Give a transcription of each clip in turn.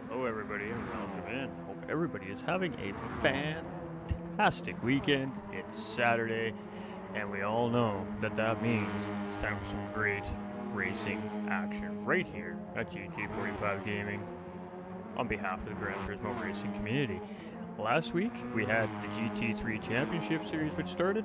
Hello everybody and welcome in. Hope everybody is having a fantastic weekend. It's Saturday and we all know that means it's time for some great racing action right here at GT45 Gaming on behalf of the Gran Turismo racing community. Last week we had the GT3 Championship Series which started,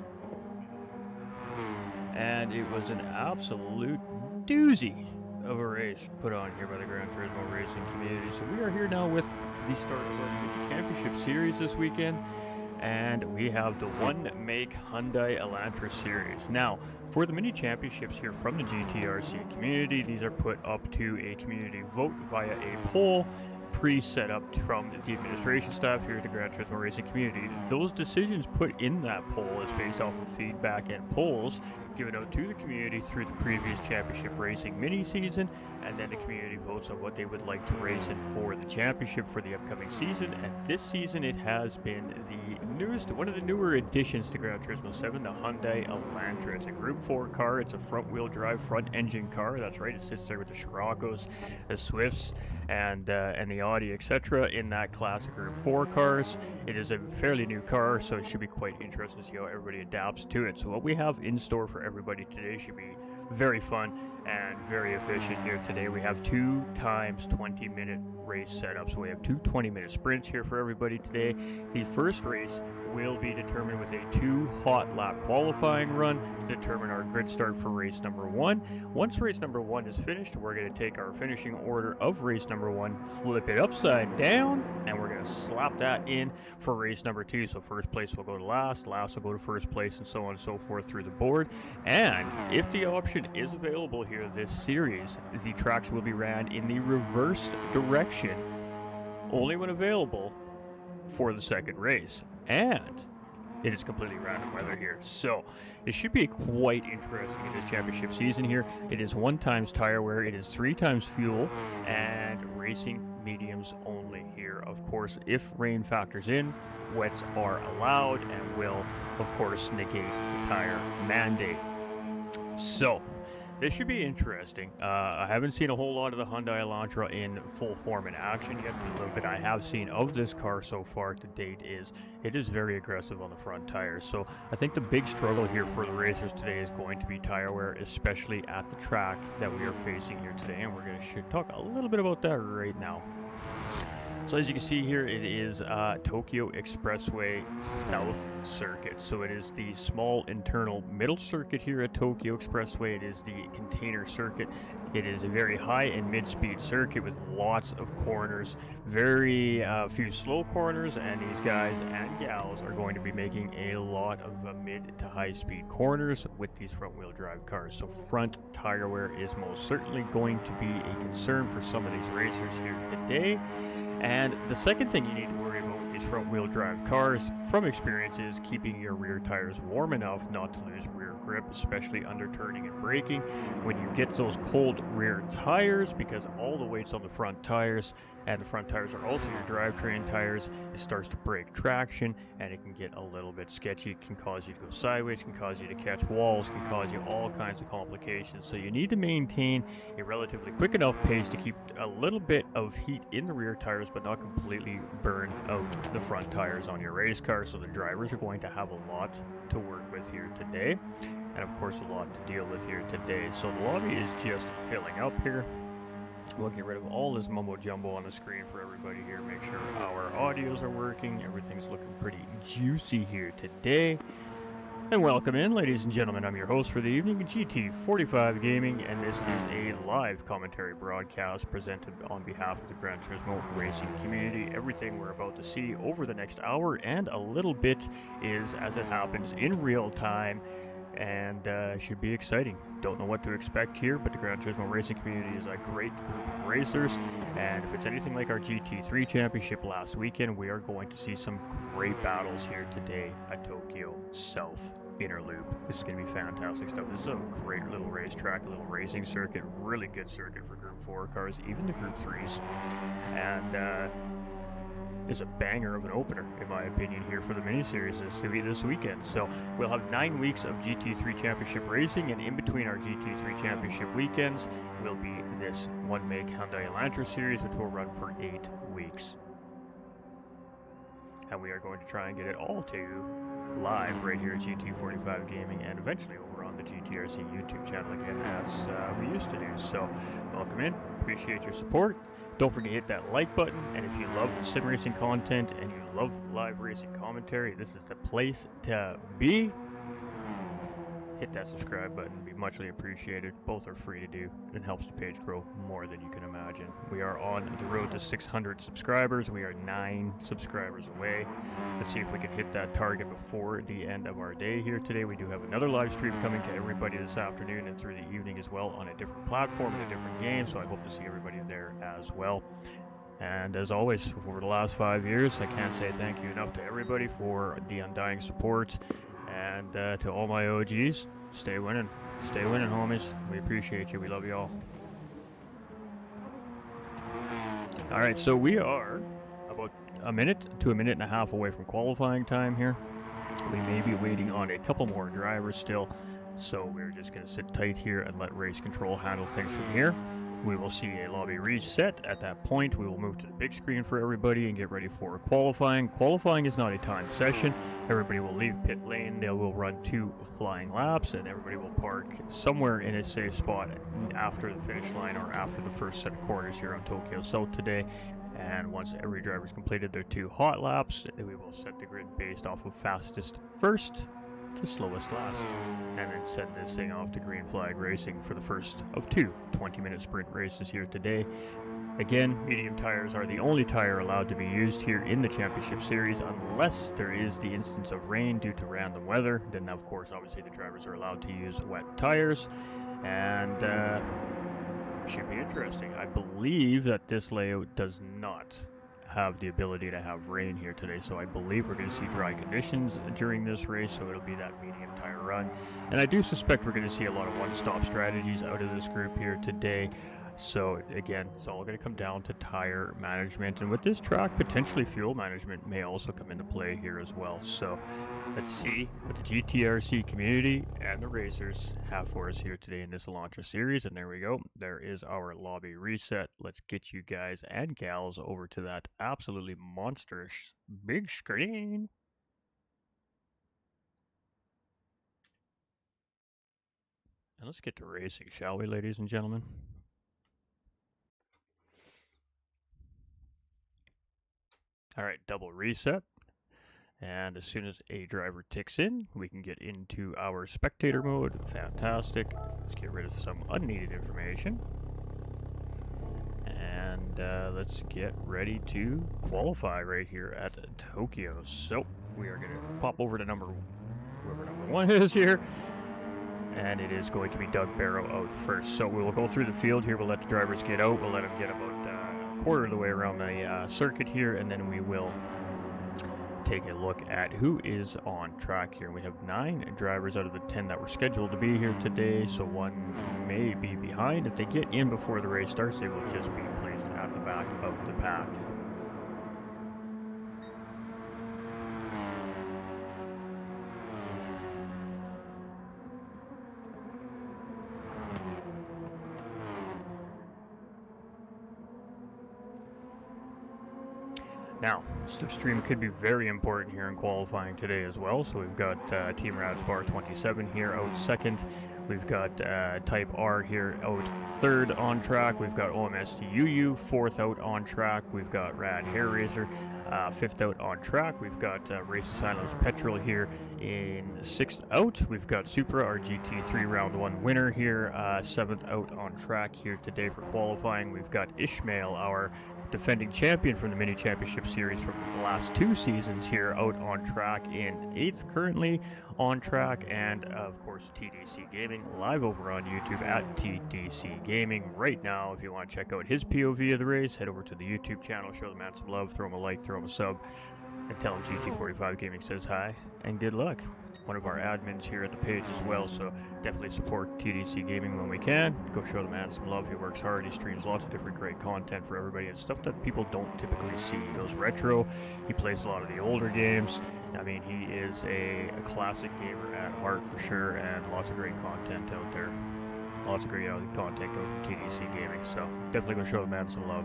and it was an absolute doozy of a race put on here by the Gran Turismo racing community. So we are here now with the start of the Championship Series this weekend, and we have the one-make Hyundai Elantra Series. Now, for the mini championships here from the GTRC community, these are put up to a community vote via a poll pre-set up from the administration staff here at the Gran Turismo racing community. Those decisions put in that poll is based off of feedback and polls given out to the community through the previous championship racing mini season, and then the community votes on what they would like to race in for the championship for the upcoming season. And this season it has been one of the newer additions to Gran Turismo 7, the Hyundai Elantra. It's a Group 4 car. It's a front-wheel drive, front-engine car. That's right. It sits there with the Scirocco's, the Swifts, and the Audi, etc. in that class of Group 4 cars. It is a fairly new car, so it should be quite interesting to see how everybody adapts to it. So what we have in store for everybody today should be very fun and very efficient here today. We have 2 times 20-minute race setups. So we have 2 20-minute sprints here for everybody today. The first race will be determined with a 2 hot lap qualifying run to determine our grid start for race number 1. Once race number 1 is finished, we're going to take our finishing order of race number 1, flip it upside down, and we're going to slap that in for race number 2. So first place will go to last will go to first place, and so on and so forth through the board. And if the option is available here this series, the tracks will be ran in the reverse direction only when available for the second race, and it is completely random weather here. So it should be quite interesting in this championship season here. It is 1 times tire wear, it is 3 times fuel, and racing mediums only here. Of course, if rain factors in, wets are allowed and will of course negate the tire mandate. So This should be interesting. I haven't seen a whole lot of the Hyundai Elantra in full form in action yet. A little bit I have seen of this car so far to date is it is very aggressive on the front tires. So I think the big struggle here for the racers today is going to be tire wear, especially at the track that we are facing here today. And we're going to talk a little bit about that right now. So as you can see here, it is Tokyo Expressway South Circuit. So it is the small internal middle circuit here at Tokyo Expressway. It is the container circuit. It is a very high and mid-speed circuit with lots of corners, very few slow corners, and these guys and gals are going to be making a lot of mid to high-speed corners with these front-wheel drive cars. So front tire wear is most certainly going to be a concern for some of these racers here today. And the second thing you need to worry about with these front-wheel drive cars, from experience, is keeping your rear tires warm enough not to lose rear grip, especially under turning and braking. When you get those cold rear tires, because all the weight's on the front tires, and the front tires are also your drivetrain tires, it starts to break traction, and it can get a little bit sketchy. It can cause you to go sideways, can cause you to catch walls, can cause you all kinds of complications. So you need to maintain a relatively quick enough pace to keep a little bit of heat in the rear tires, but not completely burn out the front tires on your race car. So the drivers are going to have a lot to work with here today, and of course a lot to deal with here today. So the lobby is just filling up here. We'll get rid of all this mumbo jumbo on the screen for everybody here. Make sure our audios are working. Everything's looking pretty juicy here today. And welcome in, ladies and gentlemen. I'm your host for the evening, GT45 Gaming, and this is a live commentary broadcast presented on behalf of the Gran Turismo racing community. Everything we're about to see over the next hour and a little bit is as it happens in real time, and should be exciting. Don't know what to expect here, but the Gran Turismo racing community is a great group of racers, and if it's anything like our GT3 championship last weekend, we are going to see some great battles here today at Tokyo South Inner Loop. This is going to be fantastic stuff. This is a great little racetrack, a little racing circuit, really good circuit for Group 4 cars, even the Group 3s, and is a banger of an opener, in my opinion, here for the mini-series this weekend. So we'll have 9 weeks of GT3 Championship racing, and in between our GT3 Championship weekends will be this one-make Hyundai Elantra series, which will run for 8 weeks. And we are going to try and get it all to you live right here at GT45 Gaming, and eventually over on the GTRC YouTube channel again, as we used to do. So welcome in, appreciate your support. Don't forget to hit that like button, and if you love sim racing content and you love live racing commentary, this is the place to be. Hit that subscribe button, be muchly appreciated. Both are free to do, and helps the page grow more than you can imagine. We are on the road to 600 subscribers. We are 9 subscribers away. Let's see if we can hit that target before the end of our day here today. We do have another live stream coming to everybody this afternoon and through the evening as well on a different platform and a different game, so I hope to see everybody there as well. And as always, over the last 5 years, I can't say thank you enough to everybody for the undying support. And to all my OGs, stay winning, homies. We appreciate you. We love you all. All right, so we are about a minute to a minute and a half away from qualifying time here. We may be waiting on a couple more drivers still, so we're just going to sit tight here and let race control handle things from here. We will see a lobby reset. At that point, we will move to the big screen for everybody and get ready for qualifying. Qualifying is not a timed session. Everybody will leave pit lane. They will run 2 flying laps, and everybody will park somewhere in a safe spot after the finish line or after the first set of corners here on Tokyo South today. And once every driver's completed their 2 hot laps, we will set the grid based off of fastest first to slowest last, and then send this thing off to green flag racing for the first of 2 20-minute sprint races here today. Again, medium tires are the only tire allowed to be used here in the championship series unless there is the instance of rain due to random weather. Then of course obviously the drivers are allowed to use wet tires, and should be interesting. I believe that this layout does not have the ability to have rain here today, so I believe we're going to see dry conditions during this race, so it'll be that medium tire run. And I do suspect we're going to see a lot of one-stop strategies out of this group here today. So again, it's all going to come down to tire management, and with this track, potentially fuel management may also come into play here as well. So Let's see what the GTRC community and the racers have for us here today in this Elantra series. And there we go. There is our lobby reset. Let's get you guys and gals over to that absolutely monstrous big screen. And let's get to racing, shall we, ladies and gentlemen? All right, double reset. And as soon as a driver ticks in, we can get into our spectator mode. Fantastic. Let's get rid of some unneeded information. And let's get ready to qualify right here at Tokyo. So we are going to pop over to whoever number 1 is here. And it is going to be Doug Barrow out first. So we will go through the field here. We'll let the drivers get out. We'll let them get about a quarter of the way around the circuit here. And then we will take a look at who is on track here. We have 9 drivers out of the 10 that were scheduled to be here today, so one may be behind. If they get in before the race starts, they will just be placed at the back of the pack. Now, slipstream could be very important here in qualifying today as well. So we've got Team Radspar 27 here out second. We've got Type R here out third on track. We've got OMSDUU fourth out on track. We've got Rad Hair Racer fifth out on track. We've got Race Silence Petrol here in sixth out. We've got Supra, our GT3 round 1 winner here, seventh out on track here today for qualifying. We've got Ishmael, our defending champion from the Mini Championship Series from the last 2 seasons here, out on track in 8th currently on track. And of course TDC Gaming live over on YouTube at TDC Gaming right now. If you want to check out his POV of the race, head over to the YouTube channel, show the man some love, throw him a like, throw him a sub, and tell him GT45 Gaming says hi and good luck. One of our admins here at the page as well, so definitely support TDC Gaming when we can. Go show the man some love. He works hard, he streams lots of different great content for everybody and stuff that people don't typically see. He goes retro, he plays a lot of the older games. I mean, he is a classic gamer at heart for sure, and lots of great content out there. Lots of great content goes from TDC Gaming, so definitely go show the man some love.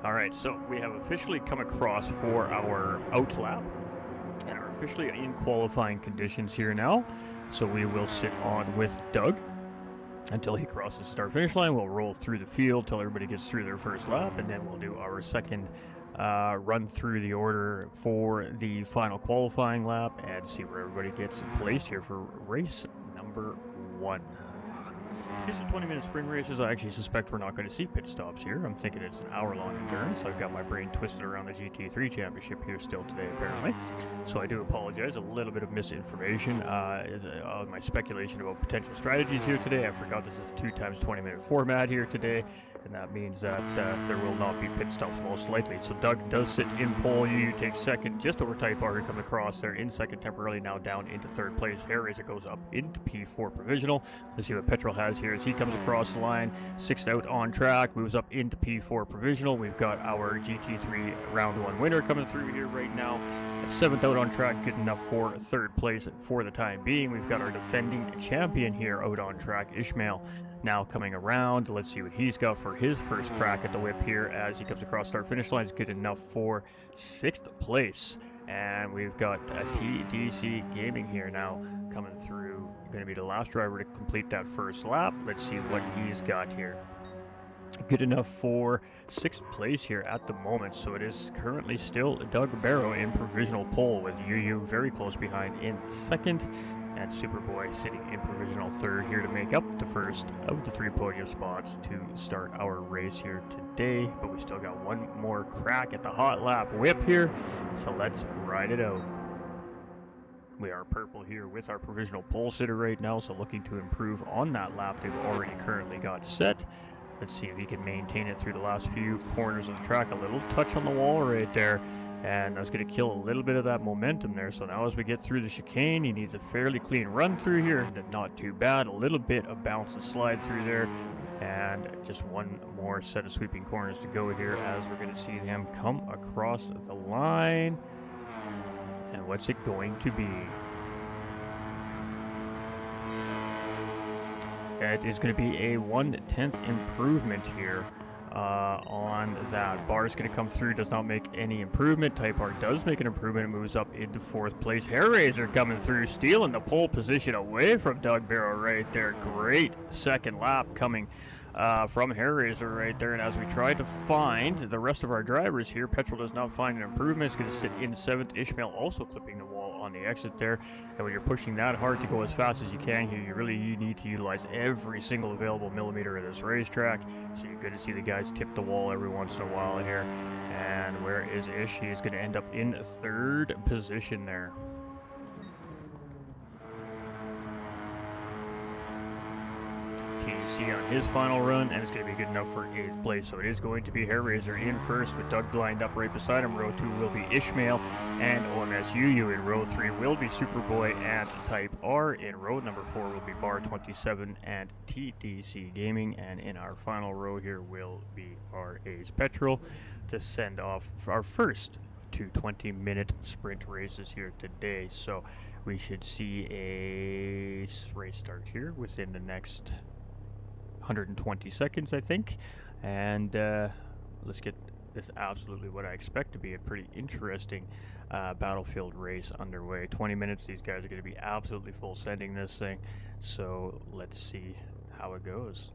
Alright, so we have officially come across for our out lap and are officially in qualifying conditions here now. So we will sit on with Doug until he crosses the start-finish line. We'll roll through the field till everybody gets through their first lap, and then we'll do our second run through the order for the final qualifying lap and see where everybody gets placed here for race number 1. These are 20-minute sprint races. I actually suspect we're not going to see pit stops here. I'm thinking it's an hour-long endurance. I've got my brain twisted around the GT3 championship here still today, apparently. So I do apologize. A little bit of misinformation on my speculation about potential strategies here today. I forgot this is a 2 times 20-minute format here today, and that means that there will not be pit stops most likely. So Doug does sit in pole. You takes second, just over Type R, who come across there in second temporarily, now down into third place. Hair Racer goes up into P4 provisional. Let's see what Petrol has here as he comes across the line. 6th out on track, moves up into P4 provisional. We've got our GT3 round 1 winner coming through here right now. 7th out on track, good enough for 3rd place for the time being. We've got our defending champion here out on track, Ishmael, now coming around. Let's see what he's got for his first crack at the whip here as he comes across start finish line. Is good enough for 6th place. And we've got TDC Gaming here now coming through. Going to be the last driver to complete that first lap. Let's see what he's got here. Good enough for 6th place here at the moment. So it is currently still Doug Barrow in provisional pole, with UU very close behind in 2nd, and Superboy sitting in provisional 3rd here to make up the first of the 3 podium spots to start our race here today. But we still got one more crack at the hot lap whip here, so let's ride it out. We are purple here with our provisional pole sitter right now, so looking to improve on that lap they've already currently got set. Let's see if he can maintain it through the last few corners of the track. A little touch on the wall right there, and that's going to kill a little bit of that momentum there. So now as we get through the chicane, he needs a fairly clean run through here. Not too bad. A little bit of bounce and slide through there. And just one more set of sweeping corners to go here as we're going to see him come across the line. And what's it going to be? It is going to be a 1/10 improvement here on that. Bar is going to come through, does not make any improvement. Type R does make an improvement, it moves up into 4th place. Hair Razor coming through, stealing the pole position away from Doug Barrow right there. Great second lap coming from Hair Razor right there. And as we try to find the rest of our drivers here, Petrol does not find an improvement. It's going to sit in 7th. Ishmael also clipping the wall on the exit there. And when you're pushing that hard to go as fast as you can here, you need to utilize every single available millimeter of this racetrack. So you're going to see the guys tip the wall every once in a while here. And where is Ish? He's going to end up in 3rd position there. TC on his final run, and it's going to be good enough for 8th place. So it is going to be Hair Razor in 1st with Doug lined up right beside him. Row 2 will be Ishmael and OMSUU. In row 3 will be Superboy and Type R. In row number 4 will be Bar 27 and TDC Gaming. And in our final row here will be our A's Petrol to send off our first 2 20-minute sprint races here today. So we should see a race start here within the next 120 seconds, I think. And let's get this absolutely what I expect to be a pretty interesting battlefield race underway. 20 minutes, these guys are going to be absolutely full sending this thing. So let's see how it goes.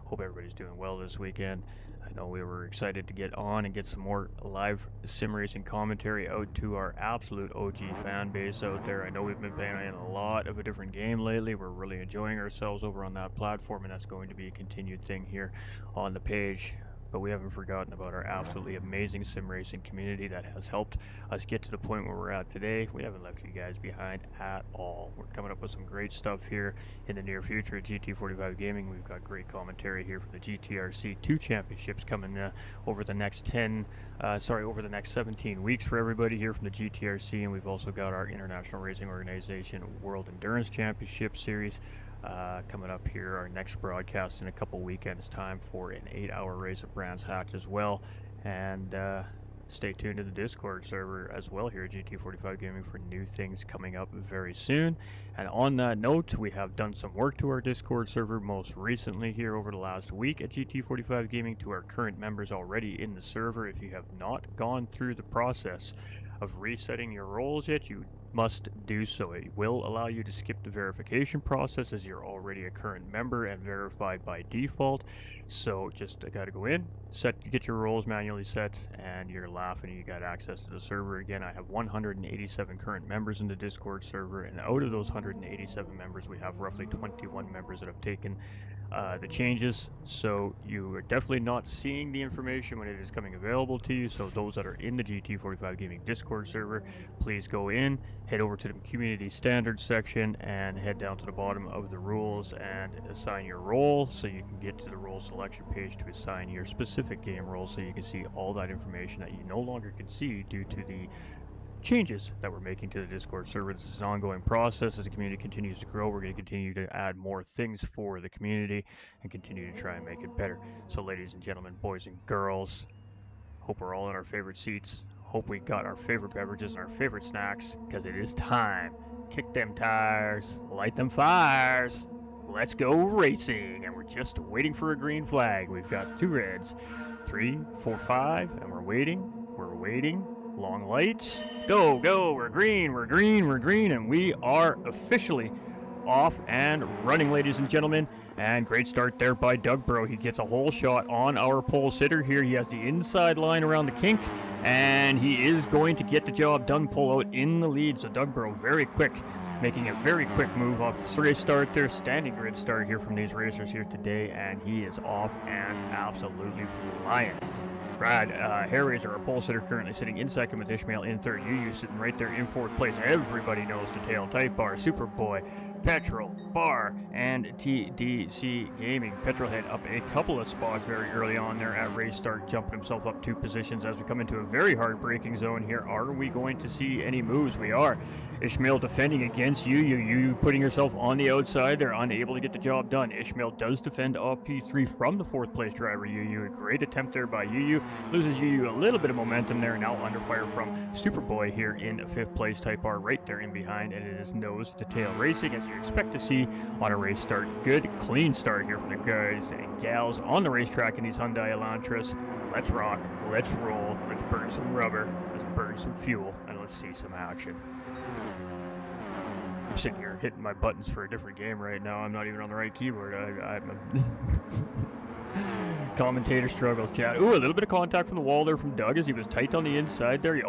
Hope everybody's doing well this weekend. I know we were excited to get on and get some more live sim racing commentary out to our absolute OG fan base out there. I know we've been playing a lot of a different game lately. We're really enjoying ourselves over on that platform, and that's going to be a continued thing here on the page. But we haven't forgotten about our absolutely amazing sim racing community that has helped us get to the point where we're at today. We haven't left you guys behind at all. We're coming up with some great stuff here in the near future at GT45 Gaming. We've got great commentary here for the GTRC 2 championships coming over the next 17 weeks for everybody here from the GTRC. And we've also got our International Racing Organization World Endurance Championship Series coming up here. Our next broadcast in a couple weekends time for an 8-hour race at Brands Hatch as well. And stay tuned to the Discord server as well here at GT45 Gaming for new things coming up very soon. And on that note, we have done some work to our Discord server most recently here over the last week at GT45 Gaming. To our current members already in the server, if you have not gone through the process of resetting your roles yet, you must do so. It will allow you to skip the verification process as you're already a current member and verified by default. So just gotta go in, get your roles manually set, and you're laughing, you got access to the server again. I have 187 current members in the Discord server, and out of those 187 members, we have roughly 21 members that have taken the changes. So you are definitely not seeing the information when it is coming available to you. So those that are in the GT45 Gaming Discord server, please go in, head over to the community standards section, and head down to the bottom of the rules and assign your role, so you can get to the role selection page to assign your specific game role, so you can see all that information that you no longer can see due to the changes that we're making to the Discord server. This is an ongoing process. As the community continues to grow, we're going to continue to add more things for the community and continue to try and make it better. So ladies and gentlemen, boys and girls, hope we're all in our favorite seats. Hope we got our favorite beverages and our favorite snacks, because it is time. Kick them tires, light them fires. Let's go racing. And we're just waiting for a green flag. We've got 2 reds, 3, 4, 5, and we're waiting. Long lights. Go, go, we're green, and we are officially off and running, ladies and gentlemen. And great start there by Doug Barrow. He gets a whole shot on our pole sitter here. He has the inside line around the kink, and he is going to get the job done, pull out in the lead. So Doug Barrow very quick, making a very quick move off the race start there. Standing grid start here from these racers here today, and he is off and absolutely flying. Brad, Hair Razor, our pole sitter, currently sitting in second with Ishmael in third. UU sitting right there in fourth place. Everybody knows the tail. Type R, Superboy, Petrol, Bar, and TDC Gaming. Petrolhead up a couple of spots very early on there at race start, jumping himself up 2 positions as we come into a very hard braking zone here. Are we going to see any moves? We are. Ishmael defending against you putting yourself on the outside. They're unable to get the job done. Ishmael does defend off P3 from the 4th place driver, A great attempt there by loses a little bit of momentum there, now under fire from Superboy here in 5th place. Type R right there in behind, and it is nose to tail racing as you expect to see on a race start. Good clean start here for the guys and gals on the racetrack in these Hyundai Elantras. Let's rock, let's roll, let's burn some rubber, let's burn some fuel, and let's see some action. I'm sitting here hitting my buttons for a different game right now. I'm not even on the right keyboard. I'm commentator struggles, chat. Ooh, a little bit of contact from the wall there from Doug as he was tight on the inside there.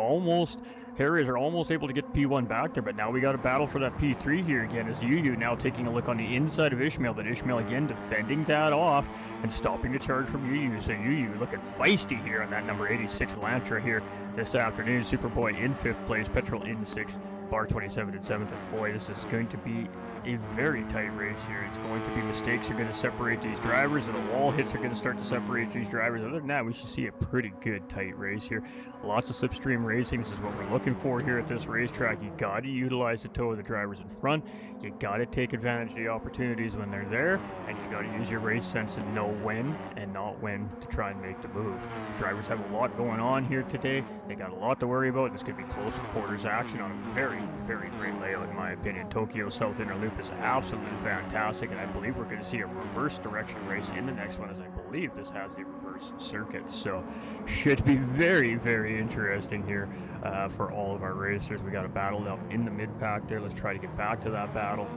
Harriers are almost able to get P1 back there, but now we got a battle for that P3 here again as now taking a look on the inside of Ishmael, but Ishmael again defending that off and stopping the charge from So looking feisty here on that number 86 Elantra here this afternoon. Superboy in 5th place, Petrol in 6th, Bar 27 in 7th, and boy, this is going to be a very tight race here. It's going to be mistakes are going to separate these drivers, and the wall hits are going to start to separate these drivers. Other than that, we should see a pretty good tight race here. Lots of slipstream racing. This is what we're looking for here at this racetrack. You got to utilize the toe of the drivers in front. You got to take advantage of the opportunities when they're there, and you got to use your race sense and know when and not when to try and make the move. Drivers have a lot going on here today. They got a lot to worry about. This could be close quarters action on a very, very great layout in my opinion. Tokyo South Inner Loop is absolutely fantastic, and I believe we're going to see a reverse direction race in the next one, as I believe this has the reverse circuit. So should be very, very interesting here for all of our racers. We got a battle up in the mid pack there. Let's try to get back to that battle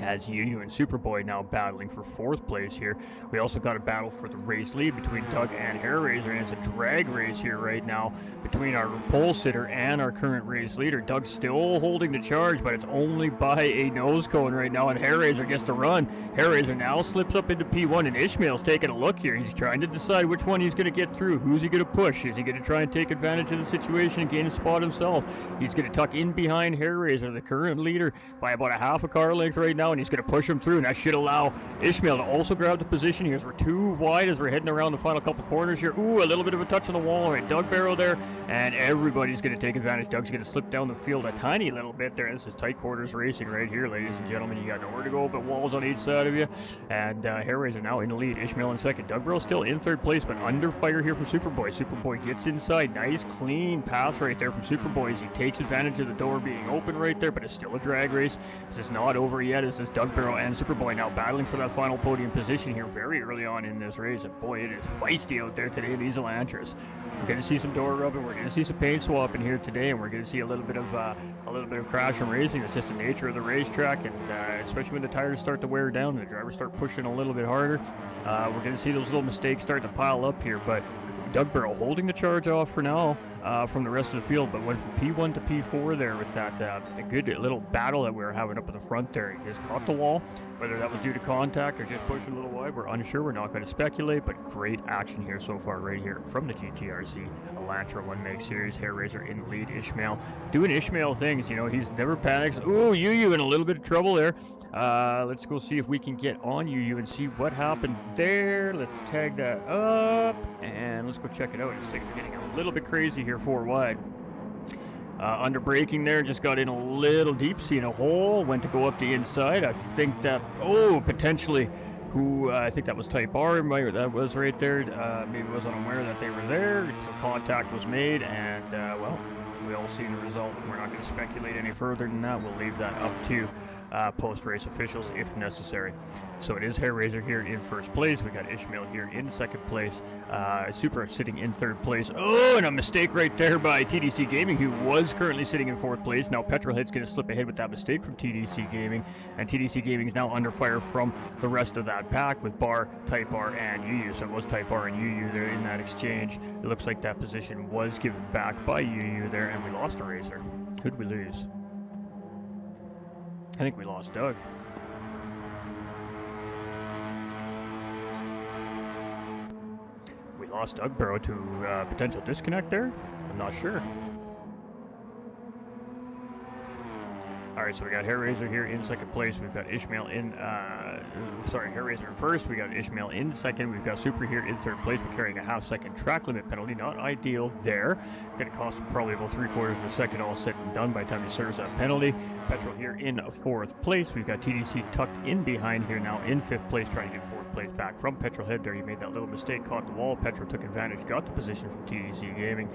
as and Superboy now battling for 4th place here. We also got a battle for the race lead between Doug and Hairraiser, and it's a drag race here right now between our pole sitter and our current race leader. Doug's still holding the charge, but it's only by a nose cone right now, and Hairraiser gets to run. Hairraiser now slips up into P1, and Ishmael's taking a look here. He's trying to decide which one he's going to get through. Who's he going to push? Is he going to try and take advantage of the situation and gain a spot himself? He's going to tuck in behind Hairraiser, the current leader, by about a half a car length right now, and he's going to push him through, and that should allow Ishmael to also grab the position here as we're too wide as we're heading around the final couple corners here. Ooh, a little bit of a touch on the wall. All right, Doug Barrow there, and everybody's going to take advantage. Doug's going to slip down the field a tiny little bit there. This is tight quarters racing right here, ladies and gentlemen. You got nowhere to go but walls on each side of you, and Hairraiser now in the lead. Ishmael in 2nd. Doug Barrow still in 3rd place, but under fire here from Superboy. Superboy gets inside. Nice, clean pass right there from Superboy as he takes advantage of the door being open right there, but it's still a drag race. This is not over yet. This is Doug Barrow and Superboy now battling for that final podium position here very early on in this race, and boy, it is feisty out there today in these Elantras. We're going to see some door rubbing, we're going to see some paint swapping here today, and we're going to see a little bit of crash and racing. It's just the nature of the racetrack, and especially when the tires start to wear down and the drivers start pushing a little bit harder, we're going to see those little mistakes start to pile up here. But Doug Barrow holding the charge off for now from the rest of the field, but went from P1 to P4 there with that a good little battle that we were having up at the front there. He just caught the wall. Whether that was due to contact or just pushing a little wide, we're unsure. We're not going to speculate, but great action here so far right here from the GTRC Elantra 1 Meg Series. Hairraiser in the lead. Ishmael doing Ishmael things. He's never panics. Ooh, in a little bit of trouble there. Let's go see if we can get on and see what happened there. Let's tag that up, and let's go check it out. Things are getting a little bit crazy here 4 wide. Under braking there, just got in a little deep, seeing a hole, went to go up the inside. I think that, potentially, I think that was Type R, that was right there. Maybe wasn't aware that they were there, so contact was made, and, we all seen the result. We're not going to speculate any further than that. We'll leave that up to post-race officials if necessary. So it is Hairraiser here in 1st place. We got Ishmael here in 2nd place. Super sitting in 3rd place. Oh, and a mistake right there by TDC Gaming, who was currently sitting in 4th place. Now Petrolhead's going to slip ahead with that mistake from TDC Gaming, and TDC Gaming is now under fire from the rest of that pack with Bar, Type R, and So it was Type R and there in that exchange. It looks like that position was given back by there, and we lost a racer. Who'd we lose? I think we lost Doug. We lost Doug Barrow to potential disconnect there? I'm not sure. All Alright, so we got Hairraiser here in second place. We've got Ishmael in, Hairraiser in first. We got Ishmael in second. We've got Super here in third place. We're carrying a half-second track limit penalty. Not ideal there. Going to cost him probably about 3/4 of a second all said and done by the time he serves that penalty. Petrol here in fourth place. We've got TDC tucked in behind here now in fifth place, trying to get fourth place back from Petrol Head there. He made that little mistake, caught the wall. Petrol took advantage, got the position from TDC Gaming.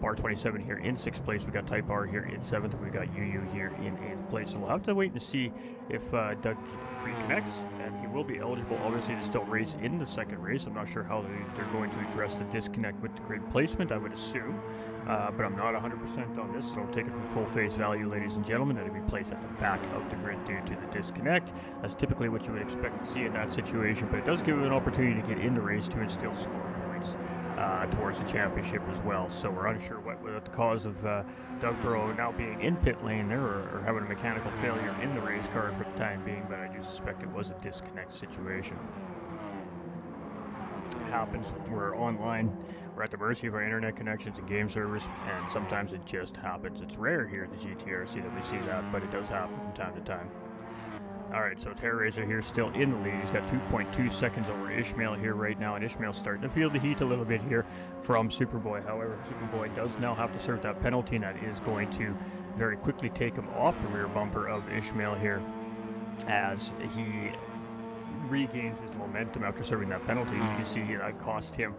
Bar 27 here in sixth place. We got Type R here in seventh. We got UU here in eighth place. So we'll have to wait and see if Doug reconnects, and he will be eligible, obviously, to still race in the second race. I'm not sure how they're going to address the disconnect with the grid placement, I would assume. But I'm not 100% on this, so don't take it for full face value, ladies and gentlemen. That it'll be placed at the back of the grid due to the disconnect. That's typically what you would expect to see in that situation, but it does give him an opportunity to get in the race too and still score points towards the championship as well. So we're unsure what the cause of Doug Burrow now being in pit lane there, or having a mechanical failure in the race car for the time being, but I do suspect it was a disconnect situation. It happens. We're online. We're at the mercy of our internet connections and game servers, and sometimes it just happens. It's rare here at the GTRC that we see that, but it does happen from time to time. Alright, so it's Hairraiser here still in the lead. He's got 2.2 seconds over Ishmael here right now, and Ishmael's starting to feel the heat a little bit here from Superboy. However, Superboy does now have to serve that penalty, and that is going to very quickly take him off the rear bumper of Ishmael here as he regains his momentum after serving that penalty. You can see that cost him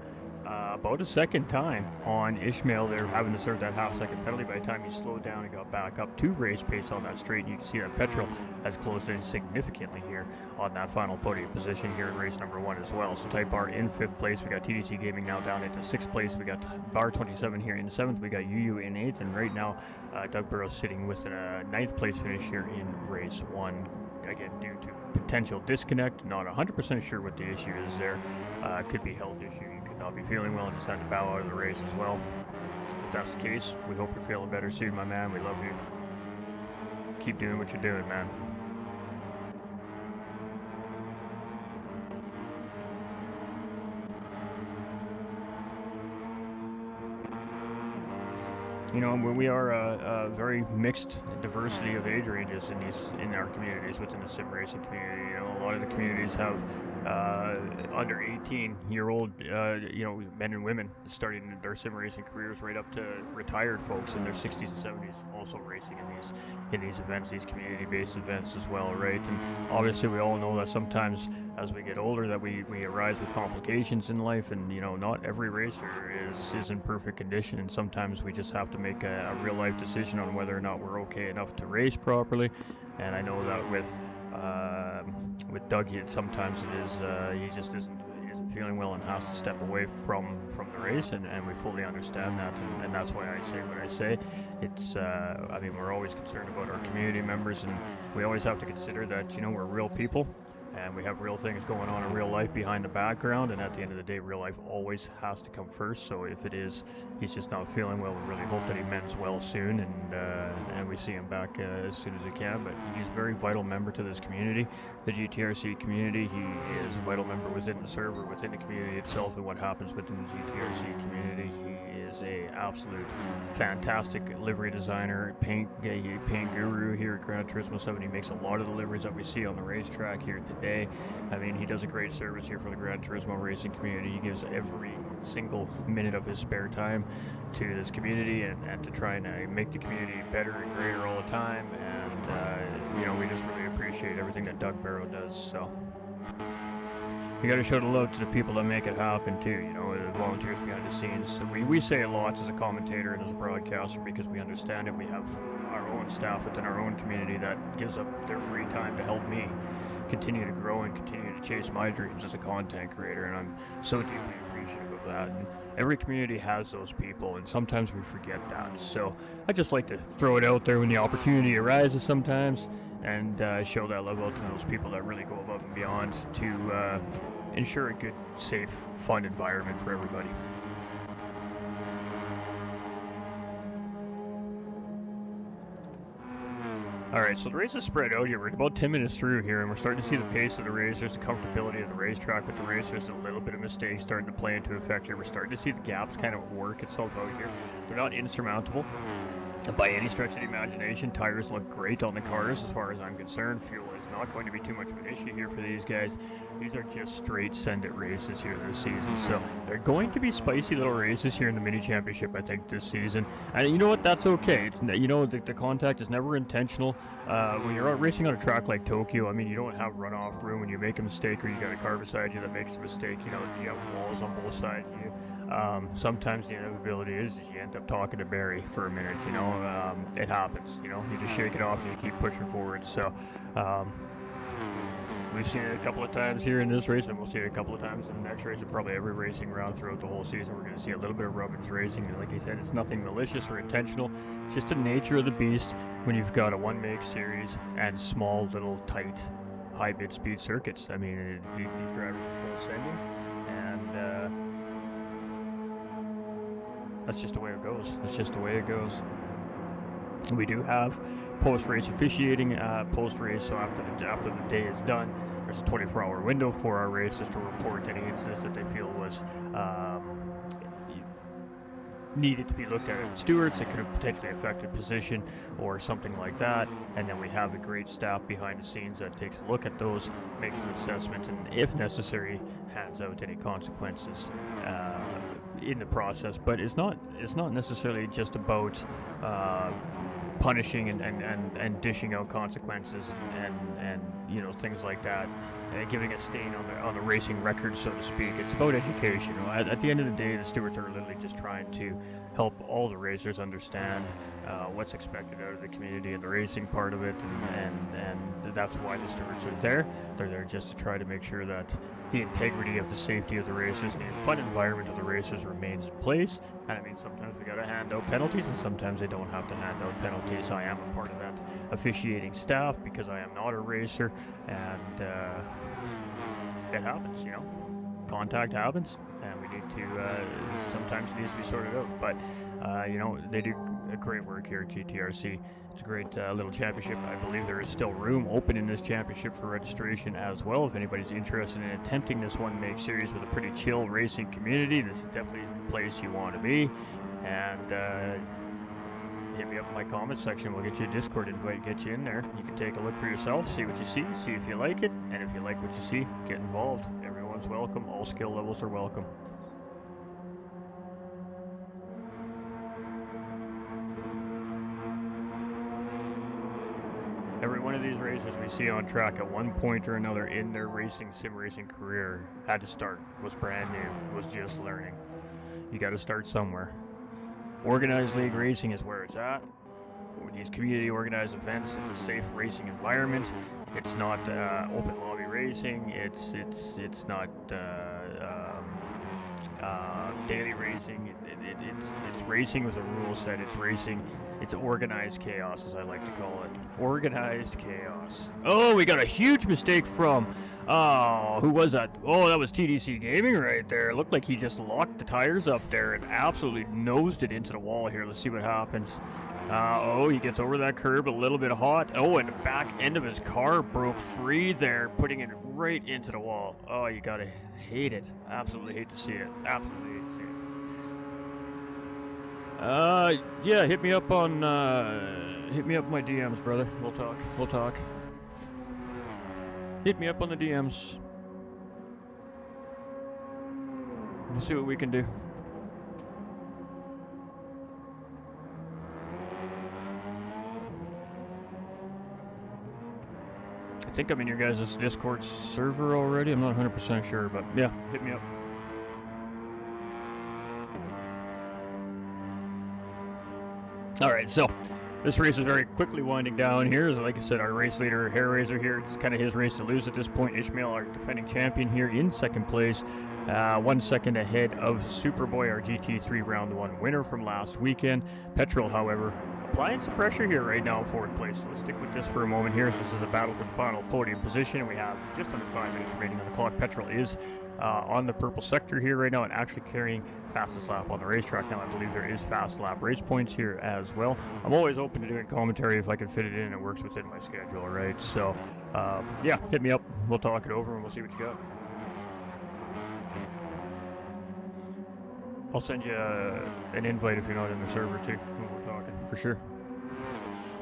about a second time on Ishmael there, having to serve that half-second penalty. By the time he slowed down and got back up to race pace on that straight, you can see that Petrol has closed in significantly here on that final podium position here in race number 1 as well. So Type R in 5th place. We got TDC Gaming now down into 6th place. We got Bar 27 here in 7th. We got UU in 8th, and right now Doug Burrow sitting with a 9th place finish here in race 1. Again, due to potential disconnect, not 100% sure what the issue is there. Could be health issue. You could not be feeling well and just had to bow out of the race as well. If that's the case, we hope you're feeling better soon, my man. We love you. Keep doing what you're doing, man. You know, we are a very mixed diversity of age ranges in our communities within the sim racing community. You know, a lot of the communities have under 18-year-old men and women starting their sim racing careers, right up to retired folks in their 60s and 70s also racing in these events, these community-based events as well, right? And obviously we all know that sometimes as we get older that we arise with complications in life, and you know, not every racer is in perfect condition, and sometimes we just have to make a real life decision on whether or not we're okay enough to race properly. And I know that with Doug, sometimes it is he just isn't feeling well and has to step away from the race, and we fully understand that, and that's why I say what I say. It's I mean, we're always concerned about our community members, and we always have to consider that, you know, we're real people and we have real things going on in real life behind the background, and at the end of the day, real life always has to come first. So if it is he's just not feeling well, we really hope that he mends well soon, and we see him back as soon as we can. But he's a very vital member to this community, the GTRC community. He is a vital member within the server, within the community itself, and what happens within the GTRC community. He is a absolute fantastic livery designer, paint guru here at Gran Turismo 7. He makes a lot of the liveries that we see on the racetrack here today. I mean, he does a great service here for the Gran Turismo racing community. He gives every single minute of his spare time to this community and to try and make the community better and greater all the time. And you know, we just really appreciate everything that Doug Burrow does. So you got to show the love to the people that make it happen too, you know, the volunteers behind the scenes. So we say a lot as a commentator and as a broadcaster because we understand it. We have our own staff within our own community that gives up their free time to help me continue to grow and continue to chase my dreams as a content creator, and I'm so deeply appreciative of that. And every community has those people, and sometimes we forget that. So I just like to throw it out there when the opportunity arises sometimes, and show that love out to those people that really go above and beyond to ensure a good, safe, fun environment for everybody. Alright, so the race is spread out here. We're about 10 minutes through here, and we're starting to see the pace of the racers, the comfortability of the racetrack with the racers, a little bit of mistakes starting to play into effect here. We're starting to see the gaps kind of work itself out here. They're not insurmountable. by any stretch of the imagination. Tires look great on the cars as far as I'm concerned. Fuel is not going to be too much of an issue here for these guys. These are just straight send-it races here this season. So they're going to be spicy little races here in the mini championship, I think, this season. And you know what? That's okay. It's, you know, the contact is never intentional. When you're out racing on a track like Tokyo, I mean, you don't have runoff room. When you make a mistake or you got a car beside you that makes a mistake, you know, you have walls on both sides of you. Sometimes the inevitability is you end up talking to Barry for a minute, you know. It happens, you know. You just shake it off and you keep pushing forward. So we've seen it a couple of times here in this race, and we'll see it a couple of times in the next race, and probably every racing round throughout the whole season. We're going to see a little bit of rubbings racing. And like I said, it's nothing malicious or intentional. It's just the nature of the beast when you've got a one-make series and small, little, tight, high mid-speed circuits. I mean, these drivers are full sending, and that's just the way it goes. That's just the way it goes. We do have post-race officiating, post-race, so after the day is done, there's a 24-hour window for our racers to report any incidents that they feel was needed to be looked at as stewards that could have potentially affected position or something like that. And then we have a great staff behind the scenes that takes a look at those, makes an assessment, and if necessary, hands out any consequences in the process. But it's not necessarily just about punishing and dishing out consequences and you know, things like that, giving a stain on the racing record, so to speak. It's about education. You know, at the end of the day, the stewards are literally just trying to help all the racers understand what's expected out of the community and the racing part of it, and that's why the stewards are there. They're there just to try to make sure that the integrity of the safety of the racers and the fun environment of the racers remains in place. And I mean, sometimes we got to hand out penalties, and sometimes they don't have to hand out penalties. I am a part of that officiating staff because I am not a racer, and it happens, you know. Contact happens, and we need to, sometimes it needs to be sorted out. But, you know, they do a great work here at GTRC. It's a great little championship. I believe there is still room open in this championship for registration as well. If anybody's interested in attempting this one-make series with a pretty chill racing community, this is definitely the place you want to be. And hit me up in my comments section. We'll get you a Discord invite, get you in there. You can take a look for yourself, see what you see if you like it, and if you like what you see, get involved. Everyone's welcome. All skill levels are welcome. Every one of these races we see on track at one point or another in their sim racing career had to start, was brand new, was just learning. You got to start somewhere. Organized league racing is where it's at. With these community organized events, it's a safe racing environment. It's not open lobby racing. It's not daily racing. It's racing with a rule set. It's racing. It's organized chaos, as I like to call it. Organized chaos. Oh, we got a huge mistake from, who was that? Oh, that was TDC Gaming right there. It looked like he just locked the tires up there and absolutely nosed it into the wall here. Let's see what happens. Oh, he gets over that curb a little bit hot. Oh, and the back end of his car broke free there, putting it right into the wall. Oh, you gotta hate it. Absolutely hate to see it. Absolutely hate to see it. Yeah, hit me up my DMs, brother. We'll talk. Hit me up on the DMs. We'll see what we can do. I think I'm in your guys' Discord server already. I'm not 100% sure, but yeah, hit me up. Alright, so this race is very quickly winding down here. As like I said, our race leader, Hair Razor here, it's kind of his race to lose at this point. Ishmael, our defending champion here in second place, 1 second ahead of Superboy, our GT3 round 1 winner from last weekend. Petrol, however, applying some pressure here right now in fourth place. So let's stick with this for a moment here. This is a battle for the final podium position, and we have just under 5 minutes remaining on the clock. Petrol is on the purple sector here right now and actually carrying fastest lap on the racetrack. Now I believe there is fast lap race points here as well. I'm always open to doing commentary if I can fit it in and it works within my schedule, right? So yeah, hit me up, we'll talk it over and we'll see what you got. I'll send you an invite if you're not in the server too when we're talking, for sure.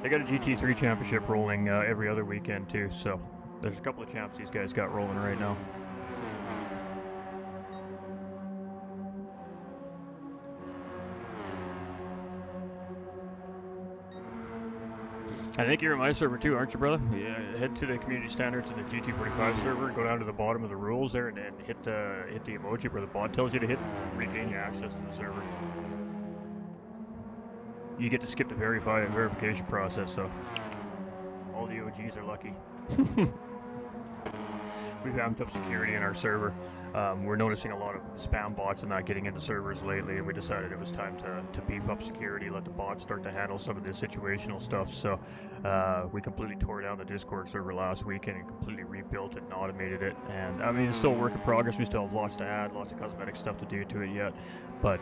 They got a GT3 championship rolling every other weekend too, so there's a couple of champs these guys got rolling right now. I think you're in my server too, aren't you, brother? Yeah, head to the community standards in the GT45 server, go down to the bottom of the rules there, and then hit the emoji where the bot tells you to hit, regain your access to the server. You get to skip the verification process, so all the OGs are lucky. We've amped up security in our server. We're noticing a lot of spam bots and not getting into servers lately, and we decided it was time to beef up security, let the bots start to handle some of this situational stuff. So we completely tore down the Discord server last weekend and completely rebuilt it and automated it. And I mean, it's still a work in progress. We still have lots to add, lots of cosmetic stuff to do to it yet. But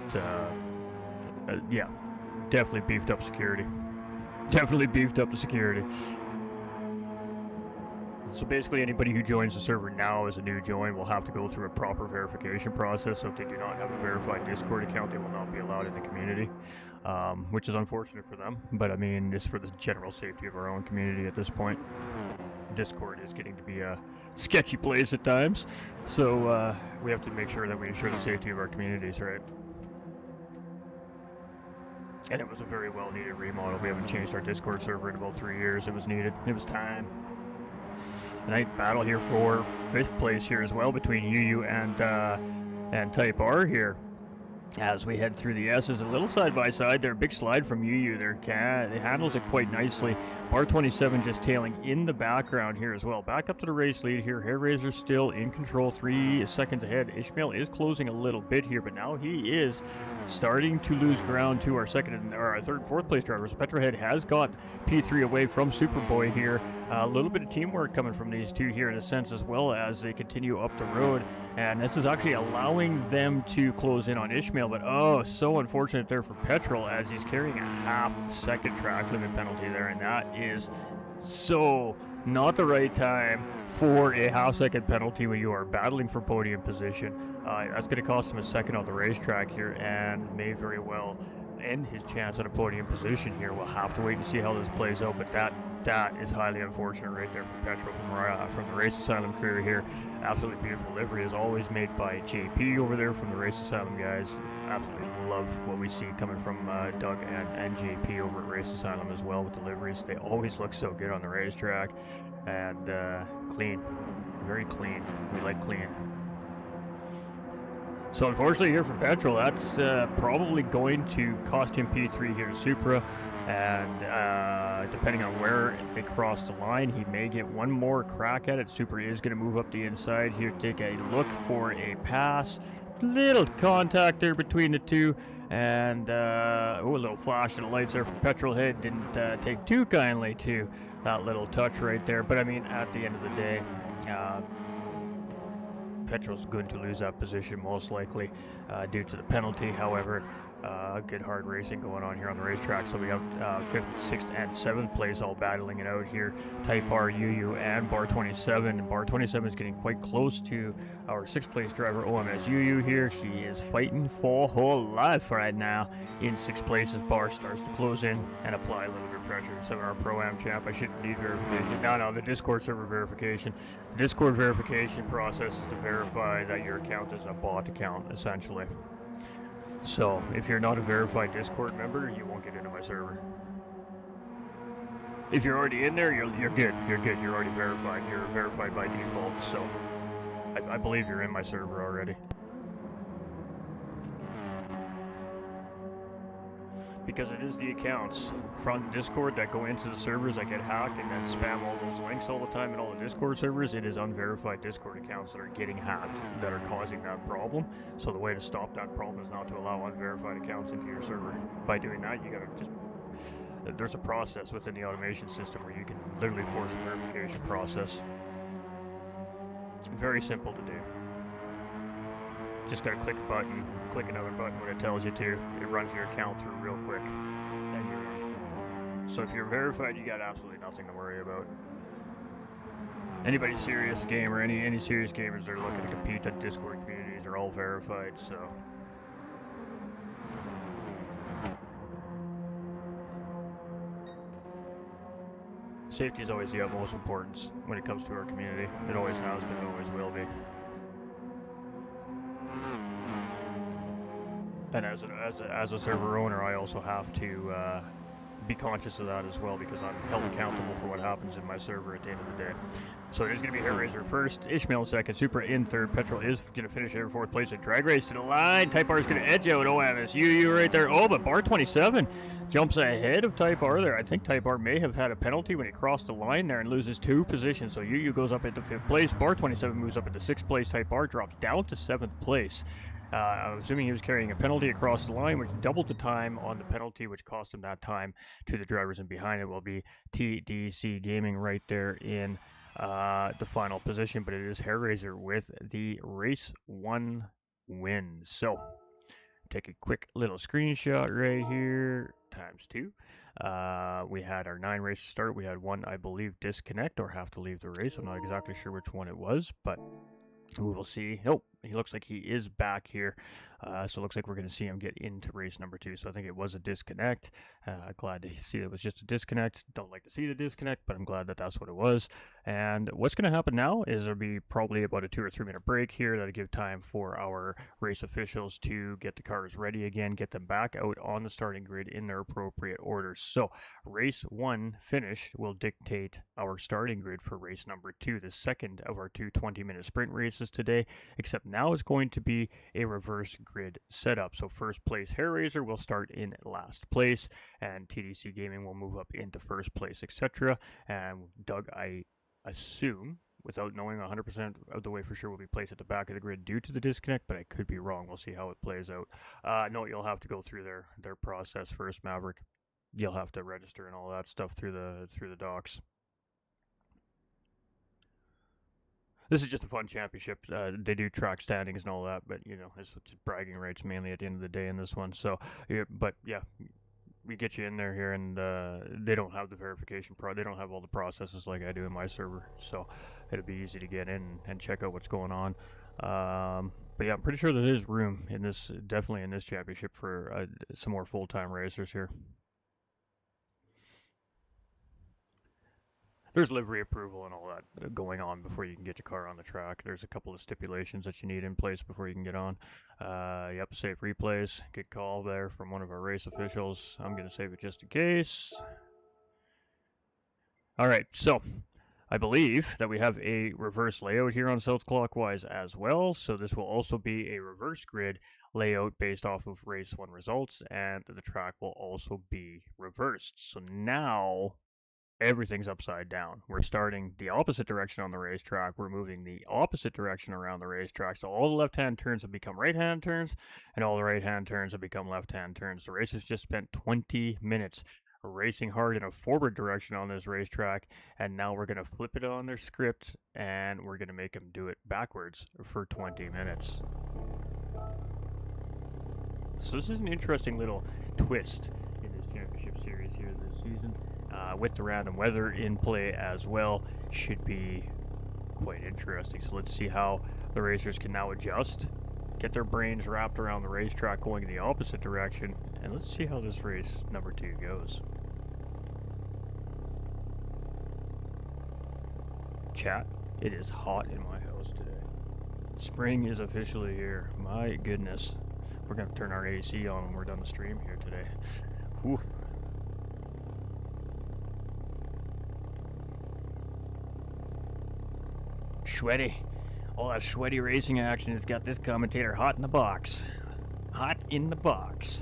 yeah, definitely beefed up security. Definitely beefed up the security. So basically anybody who joins the server now as a new join will have to go through a proper verification process. So if they do not have a verified Discord account, they will not be allowed in the community, which is unfortunate for them. But I mean, it's for the general safety of our own community at this point. Discord is getting to be a sketchy place at times. So we have to make sure that we ensure the safety of our communities, right? And it was a very well needed remodel. We haven't changed our Discord server in about 3 years. It was needed. It was time. Night battle here for 5th place here as well between UU and Type R here. As we head through the S's, a little side by side there, big slide from UU there. It handles it quite nicely. Bar 27 just tailing in the background here as well. Back up to the race lead here. Hair Razor still in control, 3 seconds ahead. Ishmael is closing a little bit here, but now he is starting to lose ground to our third and fourth place drivers. Petrohead has got P3 away from Superboy here. A little bit of teamwork coming from these two here in a sense as well as they continue up the road. And this is actually allowing them to close in on Ishmael, but oh, so unfortunate there for Petrol as he's carrying a half-second track limit penalty there, and that is so not the right time for a half-second penalty when you are battling for podium position. That's going to cost him a second on the racetrack here and may very well end his chance at a podium position here. We'll have to wait and see how this plays out, but that is highly unfortunate right there for Petrol from the Race Asylum crew here. Absolutely beautiful livery is always made by JP over there from the Race Asylum guys. Absolutely love what we see coming from Doug and JP over at Race Asylum as well with the liveries. They always look so good on the racetrack and clean, very clean. We like clean. So unfortunately here for Petrol, that's probably going to cost him P3 here to Supra, and depending on where they cross the line, he may get one more crack at it. Supra is going to move up the inside here, take a look for a pass. Little contact there between the two, and a little flash of the lights there from Petrolhead. Didn't take too kindly to that little touch right there, but I mean, at the end of the day, Petrol's going to lose that position most likely due to the penalty. However, good hard racing going on here on the racetrack. So we have 5th, 6th, and 7th place all battling it out here. Type R, UU, and Bar 27. Bar 27 is getting quite close to our 6th place driver, OMS UU here. She is fighting for her life right now in 6th place as Bar starts to close in and apply a little bit of pressure. 7-hour Pro-Am champ. I shouldn't need verification. No, the Discord server verification. The Discord verification process is to verify that your account is a bot account, essentially. So, if you're not a verified Discord member, you won't get into my server. If you're already in there, you're good. You're good. You're already verified. You're verified by default. So, I believe you're in my server already. Because it is the accounts from Discord that go into the servers that get hacked and then spam all those links all the time in all the Discord servers. It is unverified Discord accounts that are getting hacked that are causing that problem. So the way to stop that problem is not to allow unverified accounts into your server. By doing that, you gotta just... There's a process within the automation system where you can literally force a verification process. Very simple to do. Just gotta click a button, click another button when it tells you to. It runs your account through real quick, and you're in. So if you're verified, you got absolutely nothing to worry about. Anybody serious gamer, any serious gamers that are looking to compete at Discord communities are all verified. So. Safety is always the utmost importance when it comes to our community. It always has been, it always will be. And as a server owner, I also have to be conscious of that as well, because I'm held accountable for what happens in my server at the end of the day. So there's going to be Hellraiser first, Ishmael second, Supra in third, Petrol is going to finish in fourth place, a drag race to the line. Type R is going to edge out OMSU right there. Oh, but Bar 27 jumps ahead of Type R there. I think Type R may have had a penalty when he crossed the line there and loses 2 positions. So UU goes up into 5th place. Bar 27 moves up into 6th place. Type R drops down to 7th place. I'm assuming he was carrying a penalty across the line, which doubled the time on the penalty, which cost him that time to the drivers. And behind it will be TDC Gaming right there in the final position. But it is Hellraiser with the race 1 win. So take a quick little screenshot right here, ×2. We had our 9 races start. We had 1, I believe, disconnect or have to leave the race. I'm not exactly sure which one it was, but we will see. Oh, he looks like he is back here. So it looks like we're going to see him get into race number 2. So I think it was a disconnect. Glad to see it was just a disconnect. Don't like to see the disconnect, but I'm glad that that's what it was. And what's going to happen now is there'll be probably about a 2 or 3 minute break here. That'll give time for our race officials to get the cars ready again, get them back out on the starting grid in their appropriate orders. So race 1 finished will dictate our starting grid for race number 2, the second of our 2 20-minute sprint races today, except now it's going to be a reverse grid setup. So first place Hellraiser will start in last place, and TDC Gaming will move up into first place, etc. And Doug, I assume, without knowing 100% of the way for sure, will be placed at the back of the grid due to the disconnect, but I could be wrong. We'll see how it plays out. No, you'll have to go through their process first, Maverick. You'll have to register and all that stuff through the docks. This is just a fun championship. They do track standings and all that, but you know, it's bragging rights mainly at the end of the day in this one. So, yeah, but yeah, we get you in there here, and they don't have the verification they don't have all the processes like I do in my server, so it'll be easy to get in and check out what's going on. But yeah, I'm pretty sure there is room in this, definitely in this championship, for some more full-time racers here. There's livery approval and all that going on before you can get your car on the track. There's a couple of stipulations that you need in place before you can get on. Yep, safe replays. Good call there from one of our race officials. I'm going to save it just in case. All right, so I believe that we have a reverse layout here on South Clockwise as well. So this will also be a reverse grid layout based off of race 1 results, and the track will also be reversed. So now everything's upside down. We're starting the opposite direction on the racetrack. We're moving the opposite direction around the racetrack. So all the left-hand turns have become right-hand turns, and all the right-hand turns have become left-hand turns. The race has just spent 20 minutes racing hard in a forward direction on this racetrack, and now we're going to flip it on their script, and we're going to make them do it backwards for 20 minutes. So this is an interesting little twist in this championship series here this season. With the random weather in play as well, should be quite interesting. So let's see how the racers can now adjust, get their brains wrapped around the racetrack going in the opposite direction, and let's see how this race number 2 goes. Chat, it is hot in my house today. Spring is officially here. My goodness. We're going to turn our AC on when we're done the stream here today. Whew. Sweaty. All that sweaty racing action has got this commentator hot in the box. Hot in the box.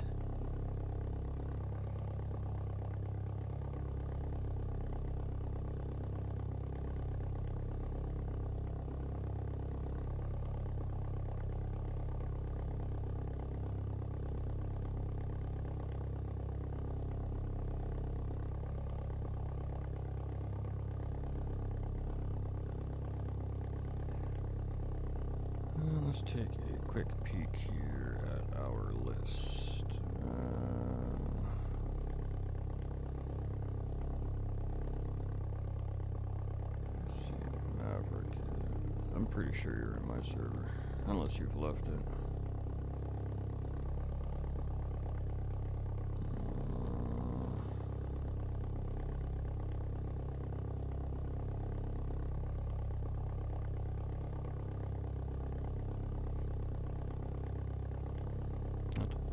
Let's take a quick peek here at our list. Let's see if Maverick. I'm pretty sure you're in my server, unless you've left it.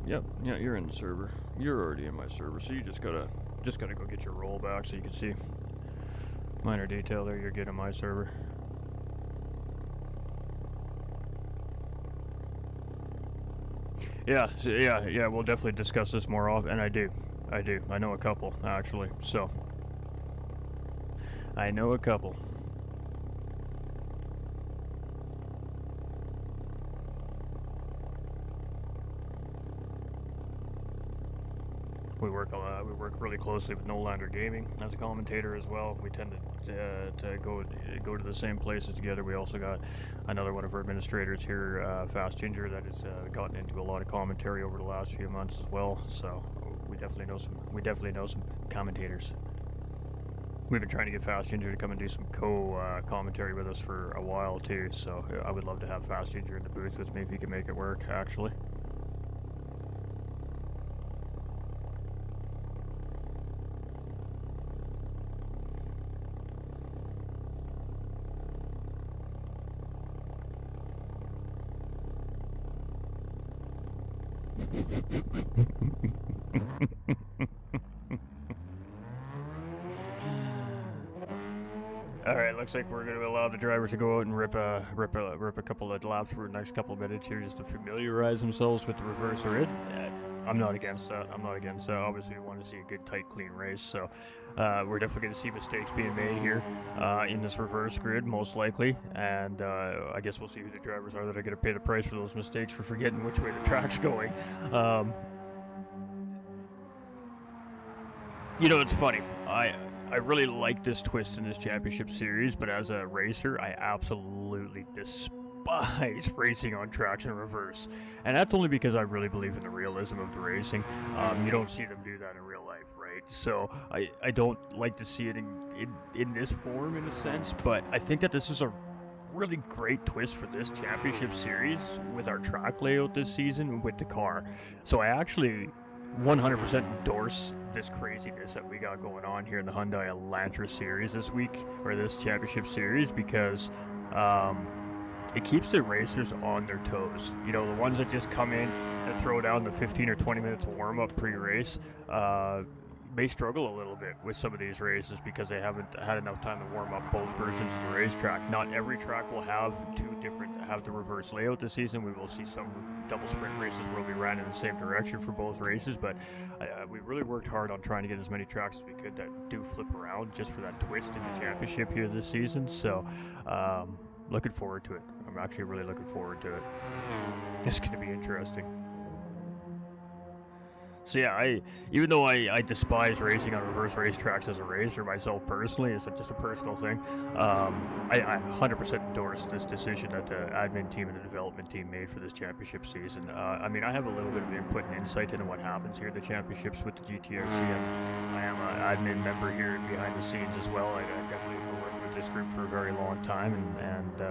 Yep. Yeah, you're in the server. You're already in my server, so you just gotta go get your rollback so you can see. Minor detail there. You're getting my server. Yeah. So yeah. We'll definitely discuss this more often, and I do. I know a couple actually. So I know a couple. We work really closely with Nolander Gaming as a commentator as well. We tend to go to the same places together. We also got another one of our administrators here, Fast Ginger, that has gotten into a lot of commentary over the last few months as well. So we definitely know some commentators. We've been trying to get Fast Ginger to come and do some commentary with us for a while too. So I would love to have Fast Ginger in the booth with me if he can make it work. Actually. Alright, looks like we're going to allow the drivers to go out and rip a couple of laps for the next couple of minutes here just to familiarize themselves with the reverse grid. I'm not against that. Obviously, we want to see a good, tight, clean race. So we're definitely going to see mistakes being made here in this reverse grid, most likely. And I guess we'll see who the drivers are that are going to pay the price for those mistakes for forgetting which way the track's going. You know, it's funny. I really like this twist in this championship series, but as a racer, I absolutely despise racing on tracks in reverse. And that's only because I really believe in the realism of the racing. You don't see them do that in real life, right? So I don't like to see it in this form, in a sense, but I think that this is a really great twist for this championship series with our track layout this season with the car. So I actually 100% endorse this craziness that we got going on here in the Hyundai Elantra series this week, or this championship series, because it keeps the racers on their toes. You know, the ones that just come in and throw down the 15 or 20 minutes warm-up pre-race may struggle a little bit with some of these races because they haven't had enough time to warm up both versions of the racetrack. Not every track will have the reverse layout this season. We will see some double sprint races where we ran in the same direction for both races, but we really worked hard on trying to get as many tracks as we could that do flip around just for that twist in the championship here this season. So looking forward to it. I'm actually really looking forward to it. It's going to be interesting. So yeah, even though I despise racing on reverse racetracks as a racer myself personally, it's just a personal thing, I 100% endorse this decision that the admin team and the development team made for this championship season. I mean, I have a little bit of input and insight into what happens here at the championships with the GTRC. I am an admin member here behind the scenes as well. I definitely been working with this group for a very long time, and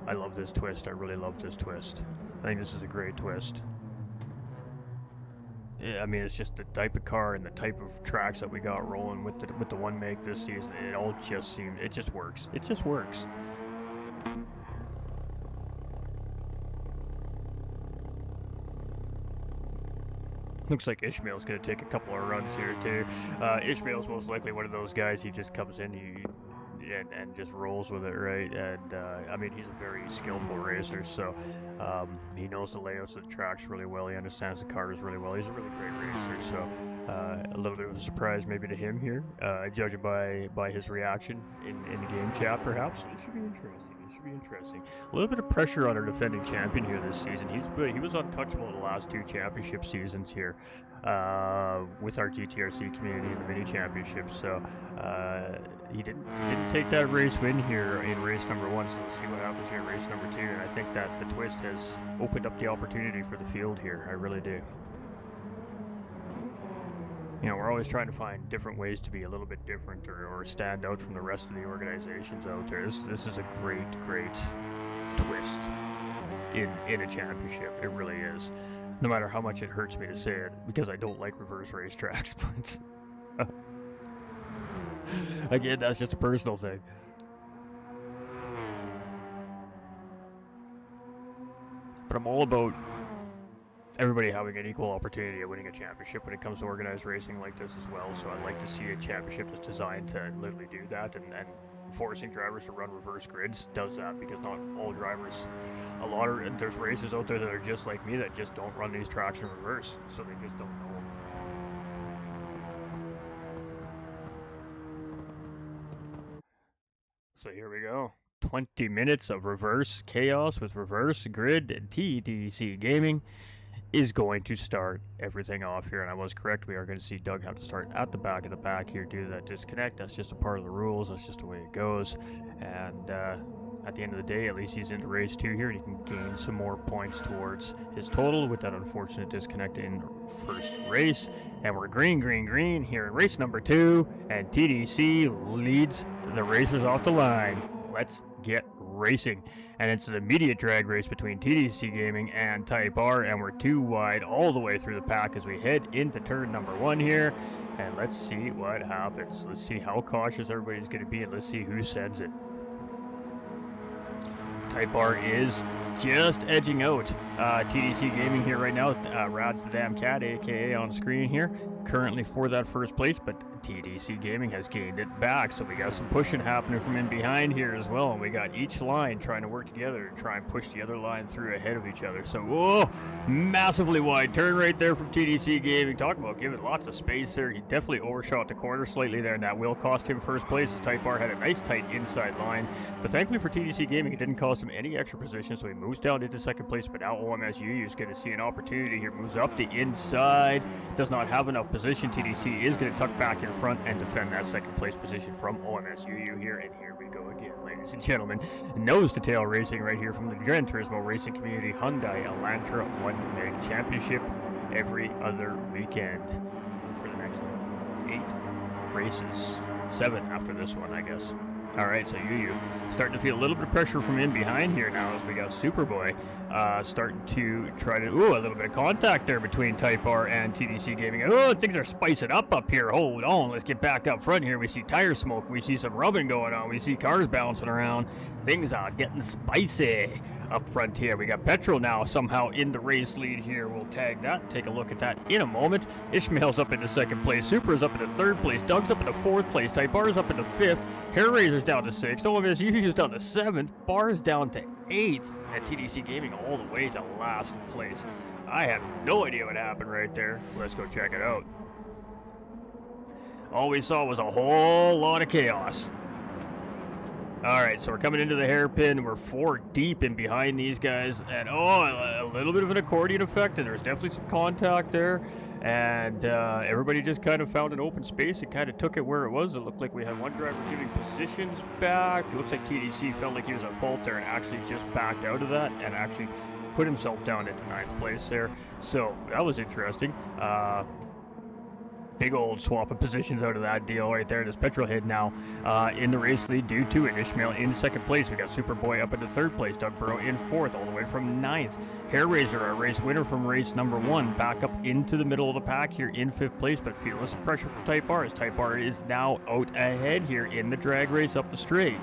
I love this twist. I really love this twist. I think this is a great twist. I mean, it's just the type of car and the type of tracks that we got rolling with the one make this season. It all just seems, it just works. It just works. Looks like Ishmael's going to take a couple of runs here too. Ishmael's most likely one of those guys. He just comes in, and just rolls with it, right? And I mean, he's a very skillful racer, so he knows the layouts of the tracks really well. He understands the cars really well. He's a really great racer, so a little bit of a surprise maybe to him here, judging by his reaction in the game chat, perhaps. It should be interesting. A little bit of pressure on our defending champion here this season. He was untouchable in the last two championship seasons here with our GTRC community in the mini championship. So he didn't take that race win here in race number 1. So we'll see what happens here in race number 2. And I think that the twist has opened up the opportunity for the field here. I really do. You know, we're always trying to find different ways to be a little bit different or stand out from the rest of the organizations out there. This is a great twist in a championship. It really is. No matter how much it hurts me to say it, because I don't like reverse racetracks, but again, that's just a personal thing. But I'm all about everybody having an equal opportunity of winning a championship when it comes to organized racing like this as well. So I'd like to see a championship that's designed to literally do that, and forcing drivers to run reverse grids does that, because not all drivers, there's racers out there that are just like me that just don't run these tracks in reverse, so they just don't know them. So here we go. 20 minutes of reverse chaos with reverse grid, and TDC Gaming is going to start everything off here. And I was correct, we are going to see Doug have to start at the back of the pack here due to that disconnect. That's just a part of the rules, that's just the way it goes. And at the end of the day, at least he's into race 2 here, and he can gain some more points towards his total with that unfortunate disconnect in first race. And we're green here in race number 2, and TDC leads the racers off the line. Let's get racing. And it's an immediate drag race between TDC Gaming and Type R, and we're 2 wide all the way through the pack as we head into turn number 1 here. And let's see what happens. Let's see how cautious everybody's going to be, and let's see who sends it. Type R is just edging out TDC Gaming here right now. Rad's the damn cat, aka on the screen here, currently for that first place, but TDC Gaming has gained it back, so we got some pushing happening from in behind here as well, and we got each line trying to work together to try and push the other line through ahead of each other. So, whoa, massively wide turn right there from TDC Gaming. Talk about giving lots of space there. He definitely overshot the corner slightly there, and that will cost him first place, as Type R had a nice tight inside line. But thankfully for TDC Gaming, it didn't cost him any extra position, so he moves down into second place. But now OMSUU is going to see an opportunity here, moves up the inside, does not have enough position. TDC is going to tuck back in front and defend that second place position from OMSUU here. And here we go again, ladies and gentlemen. Nose to tail racing right here from the Gran Turismo racing community. Hyundai Elantra 1 Meg Championship every other weekend for the next 8 races. 7 after this one, I guess. All right, so Yu starting to feel a little bit of pressure from in behind here now as we got Superboy starting to try to, a little bit of contact there between Type R and TDC Gaming. Oh, things are spicing up here. Hold on, let's get back up front here. We see tire smoke, we see some rubbing going on, we see cars bouncing around. Things are getting spicy up front here. We got Petrol now somehow in the race lead here. We'll tag that, take a look at that in a moment. Ishmael's up into second place, Supra's up into third place, Doug's up into fourth place, Type R's up into fifth, Hair Razor's down to 6th, OMSU's down to 7th, Bar's down to 8th, and TDC Gaming all the way to last place. I have no idea what happened right there. Let's go check it out. All we saw was a whole lot of chaos. Alright, so we're coming into the hairpin. We're 4 deep in behind these guys, and a little bit of an accordion effect, and there's definitely some contact there. And everybody just kind of found an open space and kind of took it where it was. It looked like we had one driver giving positions back. It looks like TDC felt like he was at fault there and actually just backed out of that and actually put himself down into 9th place there. So that was interesting. Big old swap of positions out of that deal right there. There's Petrolhead now in the race lead due to it. Ishmael in second place. We got Superboy up into third place. Doug Burrow in fourth, all the way from 9th. Hair Razor, our race winner from race number 1, back up into the middle of the pack here in 5th place, but feeling some pressure from Type R, as Type R is now out ahead here in the drag race up the straight.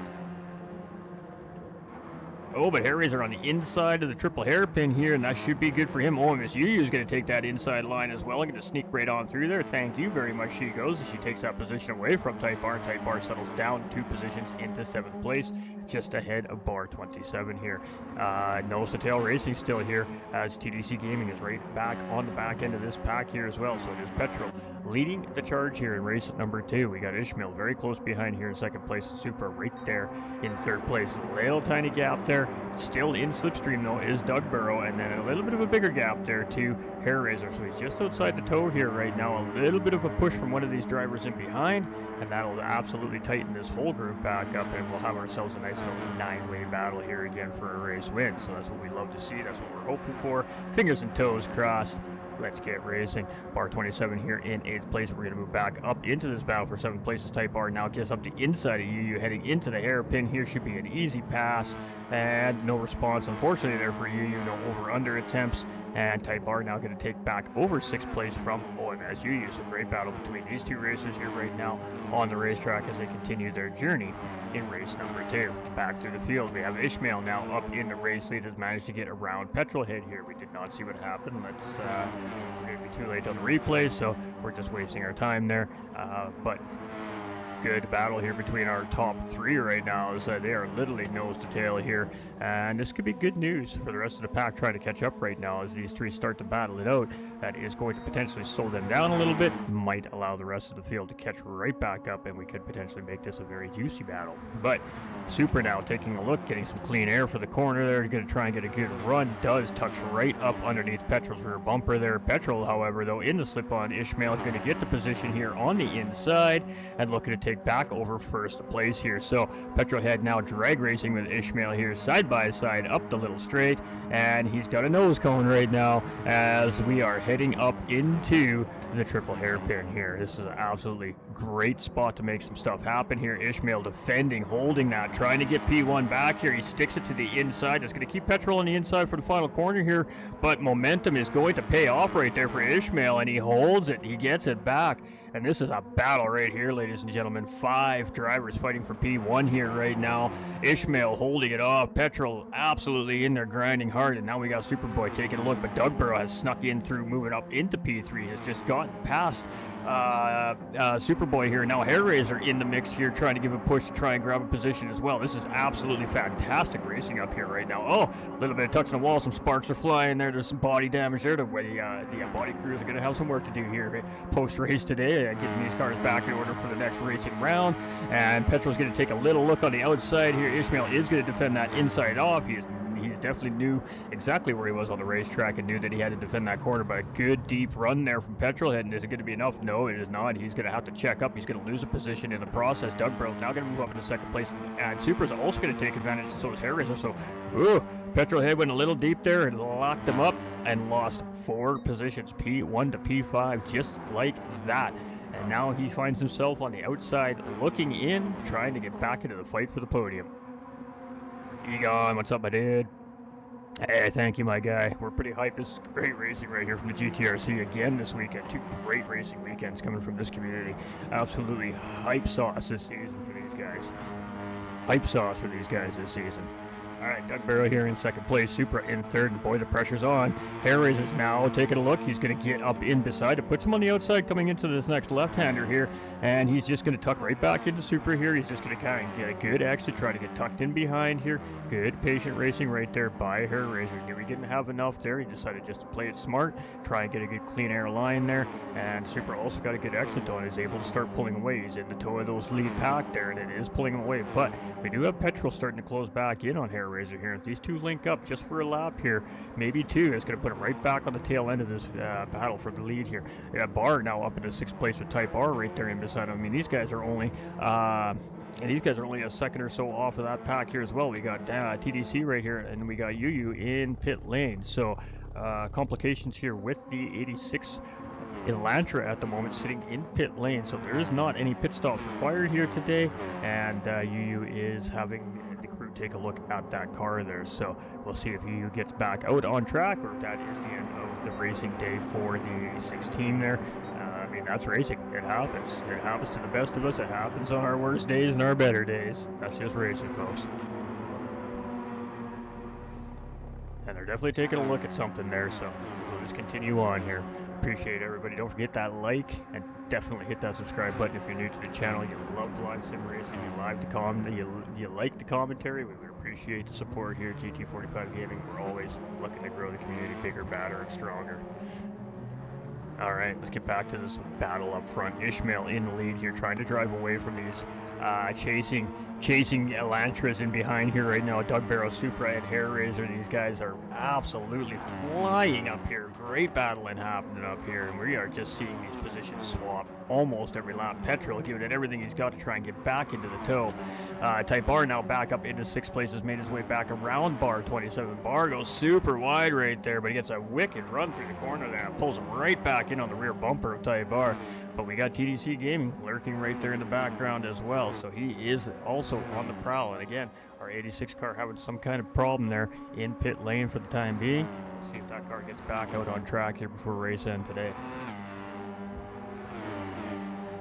Oh, but Hair Razor on the inside of the triple hairpin here, and that should be good for him. OMSUU is going to take that inside line as well. I'm going to sneak right on through there. Thank you very much. She goes, and she takes that position away from Type R, and Type R settles down 2 positions into 7th place, just ahead of bar 27 here. Nose to tail racing still here, as TDC Gaming is right back on the back end of this pack here as well. So it is Petrol leading the charge here in race number 2. We got Ishmael very close behind here in second place, and Super right there in third place. A little tiny gap there. Still in slipstream though is Doug Burrow, and then a little bit of a bigger gap there to Hair Razor. So he's just outside the toe here right now. A little bit of a push from one of these drivers in behind, and that'll absolutely tighten this whole group back up, and we'll have ourselves a nice little 9-way battle here again for a race win. So that's what we love to see. That's what we're hoping for. Fingers and toes crossed. Let's get racing. Bar 27 here in 8th place. We're going to move back up into this battle for 7th place as Type R now gets up the inside of UU, heading into the hairpin here. Should be an easy pass, and no response, unfortunately, there for UU. No over-under attempts, And Type R now going to take back over 6th place from OMS UU. So great battle between these two racers here right now on the racetrack as they continue their journey in race number 2. Back through the field, we have Ishmael now up in the race lead, has managed to get around Petrolhead here. We did not see what happened. We're going to be too late on the replay, so we're just wasting our time there. But good battle here between our top 3 right now, as they are literally nose to tail here, and this could be good news for the rest of the pack trying to catch up right now as these 3 start to battle it out. That is going to potentially slow them down a little bit, might allow the rest of the field to catch right back up, and we could potentially make this a very juicy battle. But Super now taking a look, getting some clean air for the corner there, going to try and get a good run, does touch right up underneath Petrol's rear bumper there. Petrol, however, though, in the slip-on, Ishmael going to get the position here on the inside and looking to take back over first place here. So Petrolhead now drag racing with Ishmael here side by side up the little straight, and he's got a nose cone right now as we are heading up into the triple hairpin here. This is an absolutely great spot to make some stuff happen here. Ishmael defending, holding that, trying to get P1 back here. He sticks it to the inside. It's going to keep Petrol on the inside for the final corner here, but momentum is going to pay off right there for Ishmael, and he holds it. He gets it back. And this is a battle right here, ladies and gentlemen. 5 drivers fighting for P1 here right now. Ishmael holding it off. Petrol absolutely in there grinding hard. And now we got Superboy taking a look. But Dugborough has snuck in through, moving up into P3. Has just gotten past Superboy here. Now Hairraiser in the mix here, trying to give a push to try and grab a position as well. This is absolutely fantastic racing up here right now. Oh, a little bit of touching the wall. Some sparks are flying there. There's some body damage there. The body crews are going to have some work to do here post-race today. Getting these cars back in order for the next racing round. And Petrol's going to take a little look on the outside here. Ishmael is going to defend that inside off. He's definitely knew exactly where he was on the racetrack and knew that he had to defend that corner. But a good deep run there from Petrolhead. And is it going to be enough? No, it is not. He's going to have to check up. He's going to lose a position in the process. Dugborough's now going to move up into 2nd place. And Super's also going to take advantage, and so is Hairraiser. So, Petrolhead went a little deep there and locked him up and lost 4 positions, P1 to P5, just like that. And now he finds himself on the outside looking in, trying to get back into the fight for the podium. Egon, what's up, my dude? Hey, thank you, my guy. We're pretty hyped. This is great racing right here from the GTRC again this weekend. 2 great racing weekends coming from this community. Absolutely hype sauce this season for these guys. Hype sauce for these guys this season. All right, Doug Barrow here in 2nd place, Supra in 3rd. Boy, the pressure's on. Hairraiser's now taking a look. He's going to get up in beside it, puts him on the outside coming into this next left-hander here, and he's just going to tuck right back into Supra here. He's just going to kind of get a good exit, try to get tucked in behind here. Good patient racing right there by Hairraiser. Here, he didn't have enough there. He decided just to play it smart, try and get a good clean air line there, and Supra also got a good exit on. He's able to start pulling away. He's in the toe of those lead pack there, and it is pulling him away, but we do have Petrol starting to close back in on Hairraiser here. If these 2 link up just for a lap here, maybe 2, it's going to put him right back on the tail end of this battle for the lead here. Barr now up into 6th place with Type R right there in beside him. I mean, these guys are only a 2nd or so off of that pack here as well. We got TDC right here, and we got UU in pit lane. So complications here with the 86 Elantra at the moment sitting in pit lane, so there is not any pit stops required here today, and UU is having the crew take a look at that car there. So we'll see if UU gets back out on track, or if that is the end of the racing day for the 86 team there. I mean, that's racing. It happens. It happens to the best of us. It happens on our worst days and our better days. That's just racing, folks. And they're definitely taking a look at something there, so we'll just continue on here. Appreciate everybody. Don't forget that like, and definitely hit that subscribe button if you're new to the channel. You love live sim racing, you like the commentary. We would appreciate the support here at GT45 Gaming. We're always looking to grow the community bigger, badder, and stronger. All right, let's get back to this battle up front. Ishmael in the lead here, trying to drive away from these chasing Elantras in behind here right now. Doug Barrow, Supra, and Hairraiser. These guys are absolutely flying up here. Great battling happening up here, and we are just seeing these positions swap almost every lap. Petrol giving it everything he's got to try and get back into the tow. Type R now back up into 6th place, has made his way back around bar 27. Bar goes super wide right there, but he gets a wicked run through the corner there and pulls him right back in on the rear bumper of Type R. But we got TDC Gaming lurking right there in the background as well, so he is also on the prowl. And again, our 86 car having some kind of problem there in pit lane for the time being. We'll see if that car gets back out on track here before race end today.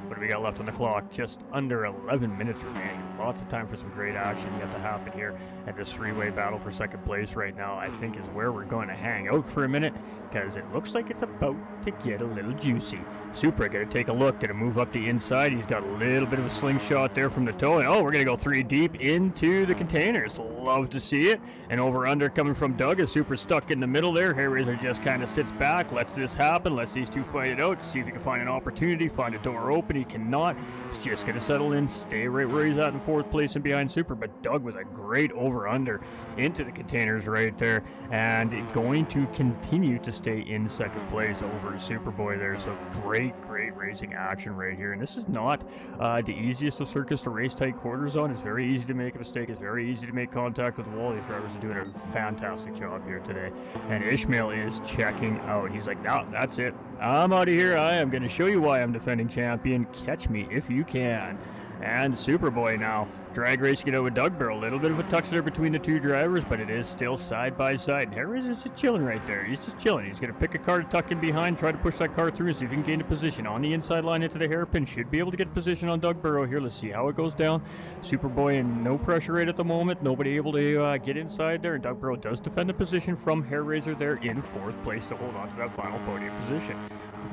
What do we got left on the clock? Just under 11 minutes remaining. Lots of time for some great action yet to happen here. And this three-way battle for second place right now, I think, is where we're going to hang out for a minute, because it looks like it's about to get a little juicy. Supra going to take a look, going to move up the inside. He's got a little bit of a slingshot there from the toe, and oh, we're going to go 3 deep into the containers. Love to see it. And over under coming from Doug, as Supra stuck in the middle there. Hairraiser just kind of sits back, lets this happen, lets these two fight it out, see if he can find an opportunity, find a door open. He cannot. He's just going to settle in, stay right where he's at in 4th place and behind Supra. But Doug with a great over under into the containers right there, and going to continue to stay in 2nd place over Superboy there. So great racing action right here. And this is not the easiest of circuits to race tight quarters on. It's very easy to make a mistake. It's very easy to make contact with the wall. These drivers are doing a fantastic job here today. And Ishmael is checking out. He's like, no, that's it. I'm out of here. I am going to show you why I'm defending champion. Catch me if you can. And Superboy now drag racing it out with Doug Barrel. A little bit of a touch there between the two drivers, but it is still side by side. Hairraiser's just chilling right there. He's just chilling. He's going to pick a car to tuck in behind, try to push that car through and see if he can gain a position on the inside line into the hairpin. Should be able to get a position on Doug Barrow here. Let's see how it goes down. Superboy in no pressure right at the moment. Nobody able to get inside there. And Doug Barrow does defend the position from Hairraiser there in 4th place to hold on to that final podium position.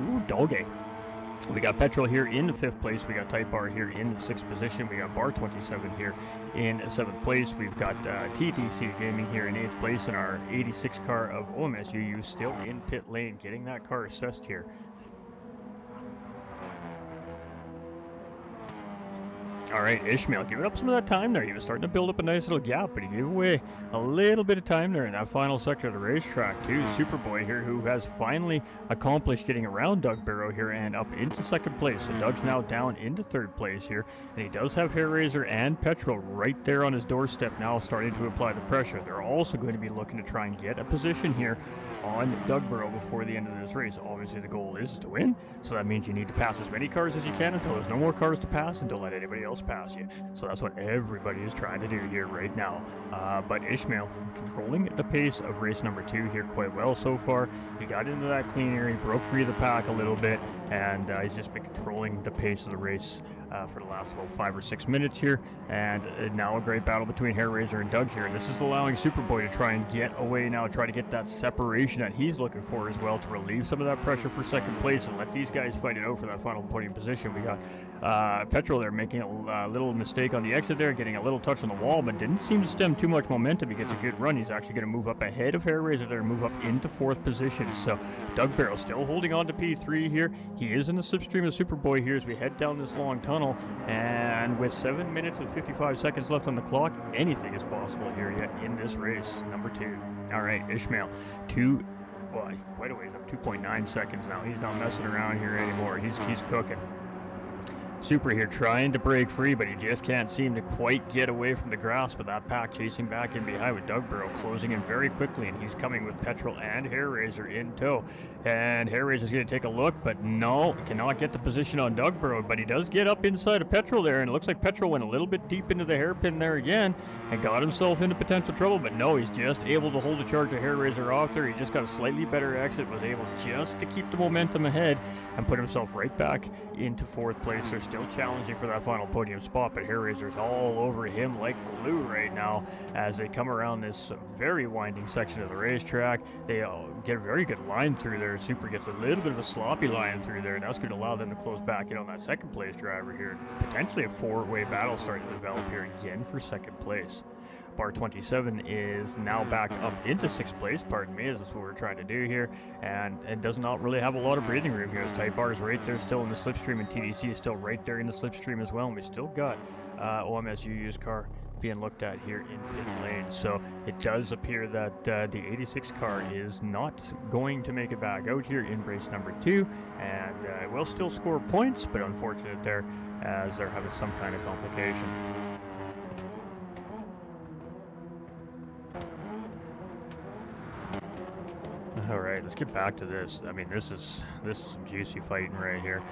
Ooh, doggy. We got Petrol here in 5th place. We got Type R here in 6th position. We got Bar 27 here in 7th place. We've got TTC Gaming here in 8th place, and our 86 car of OMSUU still in pit lane, getting that car assessed here. All right, Ishmael giving up some of that time there. He was starting to build up a nice little gap, but he gave away a little bit of time there in that final sector of the racetrack too. Superboy here, who has finally accomplished getting around Doug Barrow here and up into 2nd place. So Doug's now down into 3rd place here, and he does have Hairraiser and Petrol right there on his doorstep now, starting to apply the pressure. They're also going to be looking to try and get a position here on Doug Barrow before the end of this race. Obviously the goal is to win, so that means you need to pass as many cars as you can until there's no more cars to pass, and don't let anybody else pass you. So that's what everybody is trying to do here right now. But Ishmael controlling the pace of race number 2 here quite well so far. He got into that clean air, he broke free of the pack a little bit, and he's just been controlling the pace of the race for the last about 5 or 6 minutes here. And now a great battle between Hairraiser and Doug here. And this is allowing Superboy to try and get away now, try to get that separation that he's looking for as well, to relieve some of that pressure for 2nd place and let these guys fight it out for that final podium position. We got Petrol there making a little mistake on the exit there, getting a little touch on the wall, but didn't seem to stem too much momentum. He gets a good run. He's actually going to move up ahead of Hairraiser there and move up into 4th position. So Doug Barrow still holding on to P3 here. He is in the slipstream of Superboy here as we head down this long tunnel, and with 7 minutes and 55 seconds left on the clock, anything is possible here yet in this race number 2. All right, Ishmael, quite a ways up, 2.9 seconds now. He's not messing around here anymore. He's cooking. Super here trying to break free, but he just can't seem to quite get away from the grasp of that pack, chasing back in behind with Doug Barrow closing in very quickly, and he's coming with Petrol and Hairraiser in tow. And Hairraiser's going to take a look, but no, cannot get the position on Doug Barrow, but he does get up inside of Petrol there, and it looks like Petrol went a little bit deep into the hairpin there again and got himself into potential trouble, but no, he's just able to hold the charge of Hairraiser off there. He just got a slightly better exit, was able just to keep the momentum ahead and put himself right back into 4th place. They're still challenging for that final podium spot, but Hairraiser's all over him like glue right now as they come around this very winding section of the racetrack. They get a very good line through there. Super gets a little bit of a sloppy line through there, and that's going to allow them to close back in on that 2nd place driver here. Potentially a 4-way battle starting to develop here again for 2nd place. Bar 27 is now back up into 6th place, pardon me, as that's what we're trying to do here, and it does not really have a lot of breathing room here as Type R is right there still in the slipstream, and TDC is still right there in the slipstream as well, and we still got OMSUU's car being looked at here in pit lane. So it does appear that the 86 car is not going to make it back out here in race number 2, and it will still score points, but unfortunate there as they're having some kind of complication. All right, let's get back to this. I mean, this is some juicy fighting right here.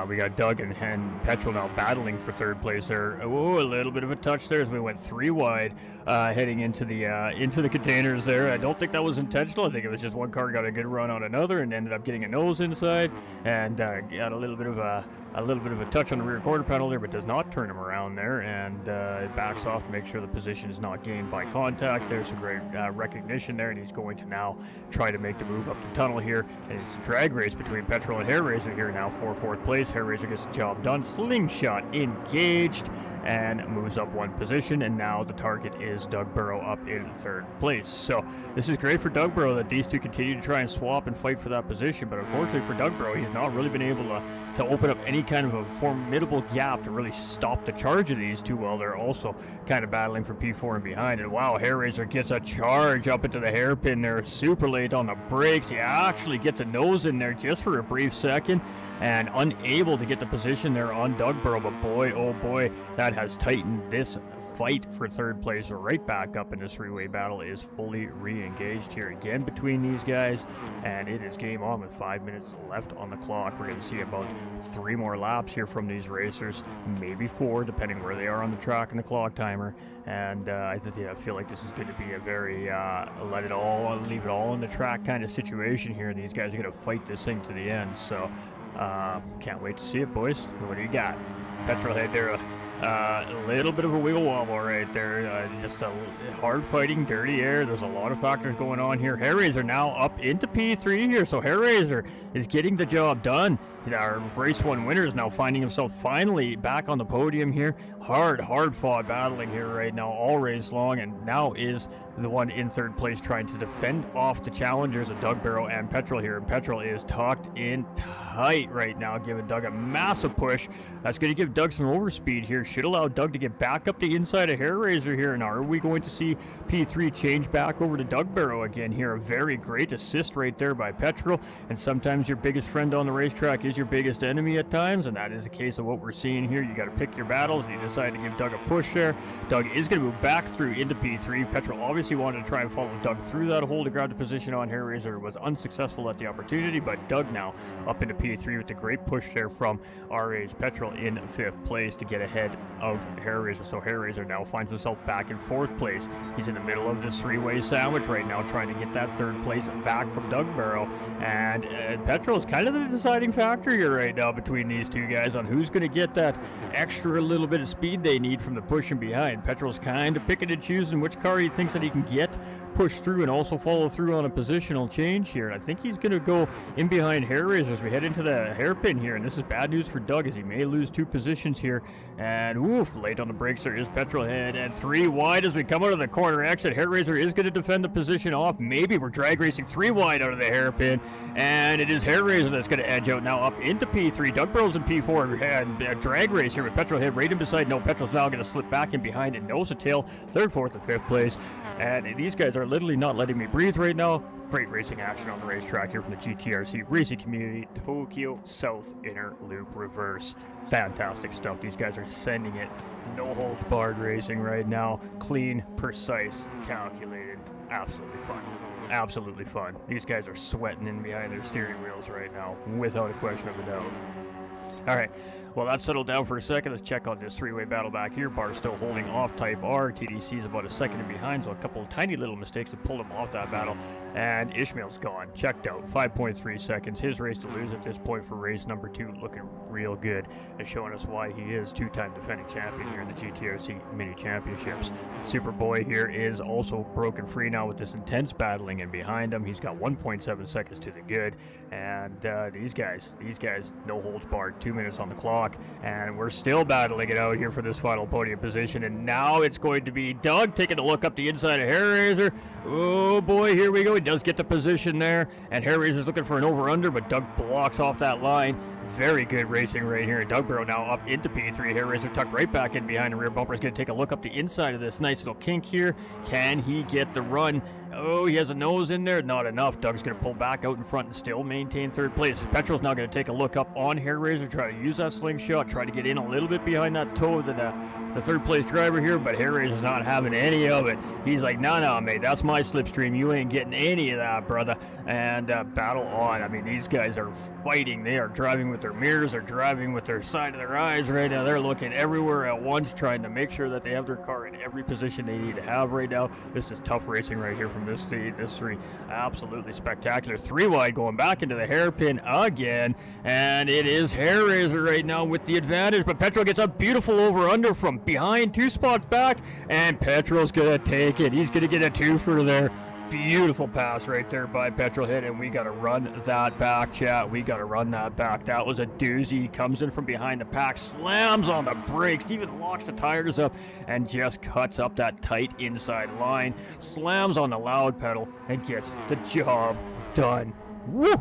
We got Doug and Petrol now battling for third place there. Oh, a little bit of a touch there as we went 3 wide, heading into the containers there. I don't think that was intentional. I think it was just one car got a good run on another and ended up getting a nose inside, and got a little bit of a touch on the rear quarter panel there, but does not turn him around there, and it backs off to make sure the position is not gained by contact. There's some great recognition there, and he's going to now try to make the move up the tunnel here, and it's a drag race between Petrol and Hair Raiser here now for 4th place. Hair Raiser gets the job done, slingshot engaged, and moves up 1 position, and now the target is Doug Burrow up in 3rd place. So this is great for Doug Burrow that these two continue to try and swap and fight for that position, but unfortunately for Doug Burrow, he's not really been able to open up any kind of a formidable gap to really stop the charge of these two while they're also kind of battling for P4 and behind. And wow, Hair Raiser gets a charge up into the hairpin there, super late on the brakes. He actually gets a nose in there just for a brief second, and unable to get the position there on Doug Burrow. But boy, oh boy, that has tightened this fight for 3rd place right back up in this 3-way battle. Is fully re-engaged here again between these guys, and it is game on with 5 minutes left on the clock. We're going to see about 3 more laps here from these racers, maybe 4 depending where they are on the track and the clock timer. And I feel like this is going to be a very leave it all on the track kind of situation here. These guys are going to fight this thing to the end, so can't wait to see it, boys. What do you got? Petrol head there. A little bit of a wiggle wobble right there. Just a hard fighting, dirty air. There's a lot of factors going on here. Hair Raiser now up into P3 here. So Hair Raiser is getting the job done. Our race 1 winner is now finding himself finally back on the podium here. Hard fought battling here right now all race long, and now is the one in 3rd place trying to defend off the challengers of Doug Burrow and Petrol here. And Petrol is tucked in tight right now, giving Doug a massive push. That's going to give Doug some overspeed here. Should allow Doug to get back up the inside of Hair Raiser here. Now, are we going to see P3 change back over to Doug Burrow again here? A very great assist right there by Petrol. And sometimes your biggest friend on the racetrack is your biggest enemy at times, and that is the case of what we're seeing here. You got to pick your battles, and you decide to give Doug a push there. Doug is going to move back through into P3. Petrol obviously wanted to try and follow Doug through that hole to grab the position on Hair Raiser. Was unsuccessful at the opportunity, but Doug now up into P3 with the great push there from RA's Petrol in 5th place to get ahead of Hair Raiser. So Hair Raiser now finds himself back in 4th place. He's in the middle of this 3-way sandwich right now, trying to get that 3rd place back from Doug Burrow. And Petrol is kind of the deciding factor here right now between these two guys on who's going to get that extra little bit of speed they need from the pushing behind. Petrol's kind of picking and choosing which car he thinks that he can get push through and also follow through on a positional change here. And I think he's going to go in behind Hair Raiser as we head into the hairpin here. And this is bad news for Doug as he may lose 2 positions here. And woof, late on the brakes there is Petrol head and 3 wide as we come out of the corner exit. Hair Raiser is going to defend the position off. Maybe we're drag racing 3 wide out of the hairpin. And it is Hair Raiser that's going to edge out now up into P3. Doug Burrow's in P4 and a drag race here with Petrol head right in beside. No, Petrol's now going to slip back in behind and nose to tail 3rd, 4th, and 5th place. And these guys are literally not letting me breathe right now. Great racing action on the racetrack here from the GTRC racing community. Tokyo South Inner Loop Reverse. Fantastic stuff. These guys are sending it. No holds barred racing right now. Clean, precise, calculated. Absolutely fun. Absolutely fun. These guys are sweating in behind their steering wheels right now, without a question of a doubt. All right. Well, that's settled down for a second. Let's check on this 3-way battle back here. Barr still holding off Type R. TDC is about a second in behind, so a couple of tiny little mistakes have pulled him off that battle. And Ishmael's gone. Checked out. 5.3 seconds. His race to lose at this point for race number 2. Looking real good and showing us why he is 2-time defending champion here in the GTRC Mini Championships. Superboy here is also broken free now with this intense battling in behind him. He's got 1.7 seconds to the good. And these guys, no holds barred. 2 minutes on the clock. And we're still battling it out here for this final podium position. And now it's going to be Doug taking a look up the inside of Hair Raiser. Oh boy, here we go. He does get the position there. And Hair Raiser's looking for an over-under, but Doug blocks off that line. Very good racing right here. Doug Burrow now up into P3. Hair Raiser tucked right back in behind the rear bumper. Is going to take a look up the inside of this nice little kink here. Can he get the run? Oh, he has a nose in there. Not enough. Doug's going to pull back out in front and still maintain third place. Petrol's now going to take a look up on Hair Razor, try to use that slingshot, try to get in a little bit behind that toe of the third place driver here, but Hair Razor's not having any of it. He's like, no, mate, that's my slipstream. You ain't getting any of that, brother. And battle on. I mean, these guys are fighting. They are driving with their mirrors. They're driving with their side of their eyes right now. They're looking everywhere at once, trying to make sure that they have their car in every position they need to have right now. This is tough racing right here from this three. Absolutely spectacular. 3 wide going back into the hairpin again, and it is Hair Razor right now with the advantage, but Petrol gets a beautiful over-under from behind, 2 spots back, and Petrol's gonna take it. He's gonna get a 2-fer there. Beautiful pass right there by Petrol Hit, and we got to run that back, chat. We got to run that back. That was a doozy. He comes in from behind the pack, slams on the brakes, even locks the tires up, and just cuts up that tight inside line, slams on the loud pedal, and gets the job done. Woo!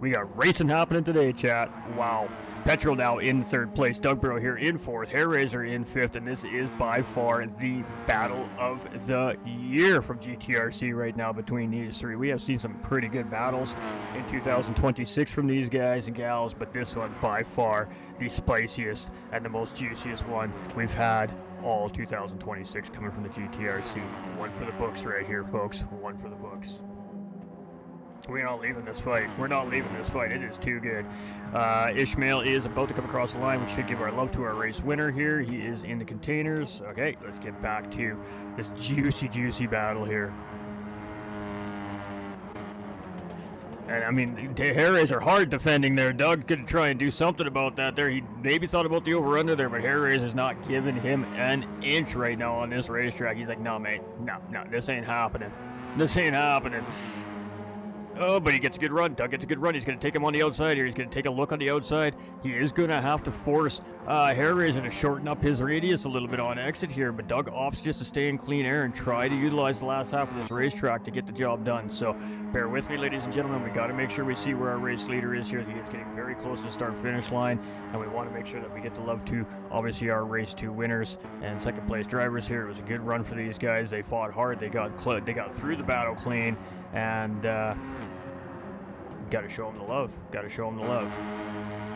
We got racing happening today, chat. Wow. Petrol now in 3rd place, Doug Burrow here in 4th, Hair Razor in 5th, and this is by far the battle of the year from GTRC right now between these 3. We have seen some pretty good battles in 2026 from these guys and gals, but this one by far the spiciest and the most juiciest one we've had all 2026 coming from the GTRC. One for the books right here, folks. One for the books. We're not leaving this fight. We're not leaving this fight. It is too good. Ishmael is about to come across the line. We should give our love to our race winner here. He is in the containers. Okay, let's get back to this juicy battle here. And I mean, the Hair Razor hard defending there. Doug could try and do something about that there. He maybe thought about the over-under there, but Hair Razor's not giving him an inch right now on this racetrack. He's like, no, mate. No, this ain't happening. This ain't happening. Oh, but he gets a good run. Doug gets a good run. He's going to take him on the outside here. He's going to take a look on the outside. He is going to have to force Hair Razor to shorten up his radius a little bit on exit here, but Doug opts just to stay in clean air and try to utilize the last half of this racetrack to get the job done. So bear with me, ladies and gentlemen. We got to make sure we see where our race leader is here. He is getting very close to the start-finish line, and we want to make sure that we get the love to, obviously, our race 2 winners and second-place drivers here. It was a good run for these guys. They fought hard. They got through the battle clean, and got to show them the love. Got to show them the love.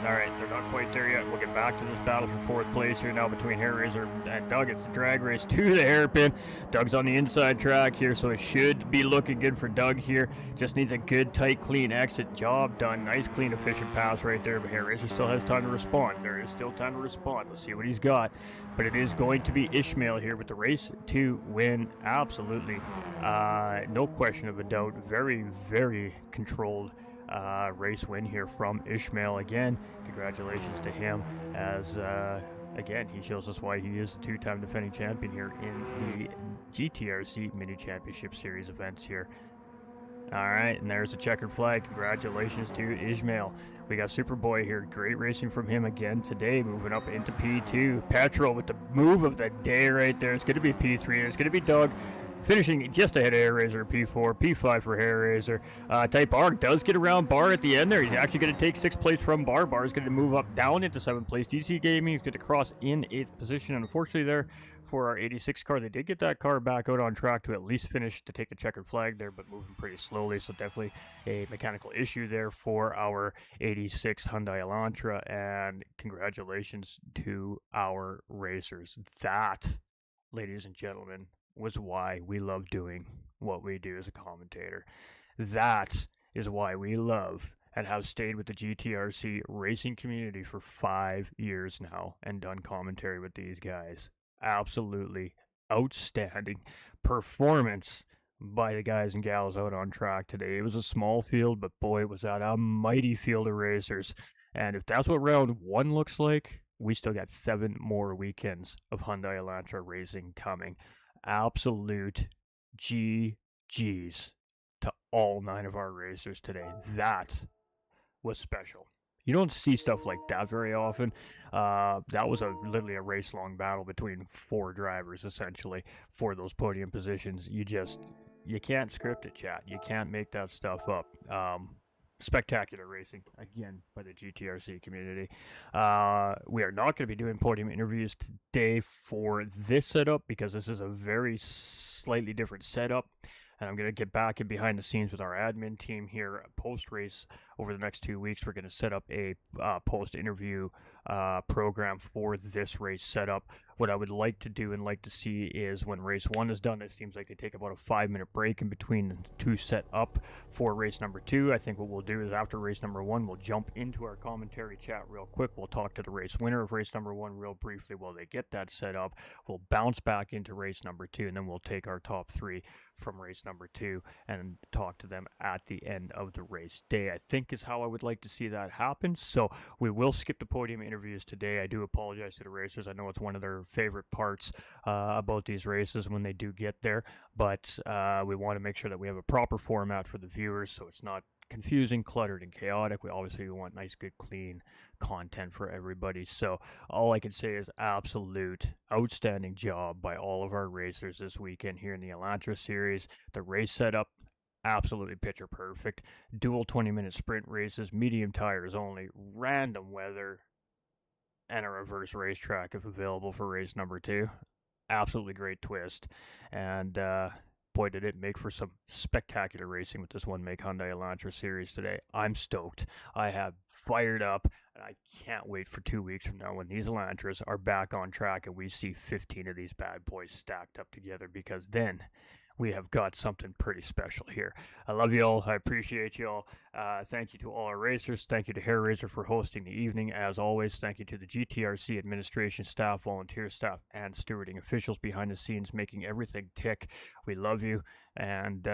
All right, they're not quite there yet. We'll get back to this battle for 4th place here now between Hair Razor and Doug. It's the drag race to the hairpin. Doug's on the inside track here, so it should be looking good for Doug here. Just needs a good, tight, clean exit. Job done. Nice, clean, efficient pass right there. But Hair Razor still has time to respond. There is still time to respond. Let's see what he's got. But it is going to be Ishmael here with the race to win. Absolutely. No question of a doubt. Very, very controlled race win here from Ishmael again. Congratulations to him as again he shows us why he is the 2-time defending champion here in the GTRC Mini Championship Series events here. Alright, and there's the checkered flag. Congratulations to Ishmael. We got Superboy here. Great racing from him again today, moving up into P2. Petrol with the move of the day right there. It's going to be P3. It's going to be Doug finishing just ahead of Hair Razor, P4, P5 for Hair Razor. Type R does get around Bar at the end there. He's actually going to take 6th place from Bar. Bar is going to move up down into 7th place. DC Gaming is going to cross in 8th position. Unfortunately there for our 86 car, they did get that car back out on track to at least finish to take the checkered flag there, but moving pretty slowly, so definitely a mechanical issue there for our 86 Hyundai Elantra, and congratulations to our racers. That, ladies and gentlemen, was why we love doing what we do as a commentator. That is why we love and have stayed with the GTRC racing community for 5 years now and done commentary with these guys. Absolutely outstanding performance by the guys and gals out on track today. It was a small field, but boy, was that a mighty field of racers. And if that's what round 1 looks like, we still got 7 more weekends of Hyundai Elantra racing coming. Absolute GGs to all 9 of our racers today. That was special. You don't see stuff like that very often. That was literally a race-long battle between 4 drivers, essentially, for those podium positions. You can't script it, chat. You can't make that stuff up. Spectacular racing, again, by the GTRC community. We are not going to be doing podium interviews today for this setup because this is a very slightly different setup. and I'm going to get back in behind the scenes with our admin team here post-race over the next 2 weeks. We're going to set up a post-interview program for this race setup. What I would like to do and like to see is when race 1 is done, it seems like they take about a 5-minute break in between the two set up for race number 2. I think what we'll do is after race number 1, we'll jump into our commentary chat real quick. We'll talk to the race winner of race number 1 real briefly while they get that set up. We'll bounce back into race number 2, and then we'll take our top 3 from race number 2 and talk to them at the end of the race day, I think is how I would like to see that happen. So we will skip the podium interviews today. I do apologize to the racers. I know it's one of their favorite parts about these races when they do get there, but we want to make sure that we have a proper format for the viewers so it's not confusing, cluttered, and chaotic. We obviously want nice, good, clean content for everybody. So all I can say is absolute outstanding job by all of our racers this weekend here in the Elantra series. The race setup, absolutely picture perfect. Dual 20-minute sprint races, medium tires only, random weather, and a reverse racetrack if available for race number 2. Absolutely great twist. And boy, did it make for some spectacular racing with this one make Hyundai Elantra series today. I'm stoked. I have fired up, and I can't wait for 2 weeks from now when these Elantras are back on track and we see 15 of these bad boys stacked up together, because then we have got something pretty special here. I love you all. I appreciate you all. Thank you to all our racers. Thank you to Hair Racer for hosting the evening. As always, thank you to the GTRC administration staff, volunteer staff, and stewarding officials behind the scenes making everything tick. We love you, and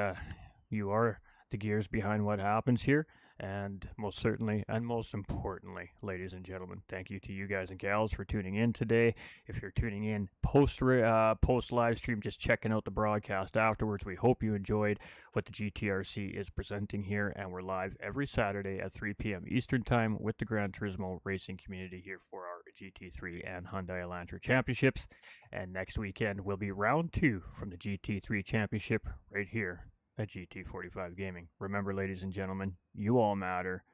you are the gears behind what happens here. And most certainly, and most importantly, ladies and gentlemen, thank you to you guys and gals for tuning in today. If you're tuning in post live stream, just checking out the broadcast afterwards, we hope you enjoyed what the GTRC is presenting here. And we're live every Saturday at 3 p.m. Eastern Time with the Gran Turismo racing community here for our GT3 and Hyundai Elantra championships. And next weekend will be round 2 from the GT3 championship right here at GT45 Gaming. Remember, ladies and gentlemen, you all matter.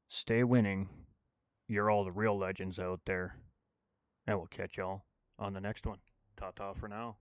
Stay winning. You're all the real legends out there. And we'll catch y'all on the next one. Ta-ta for now.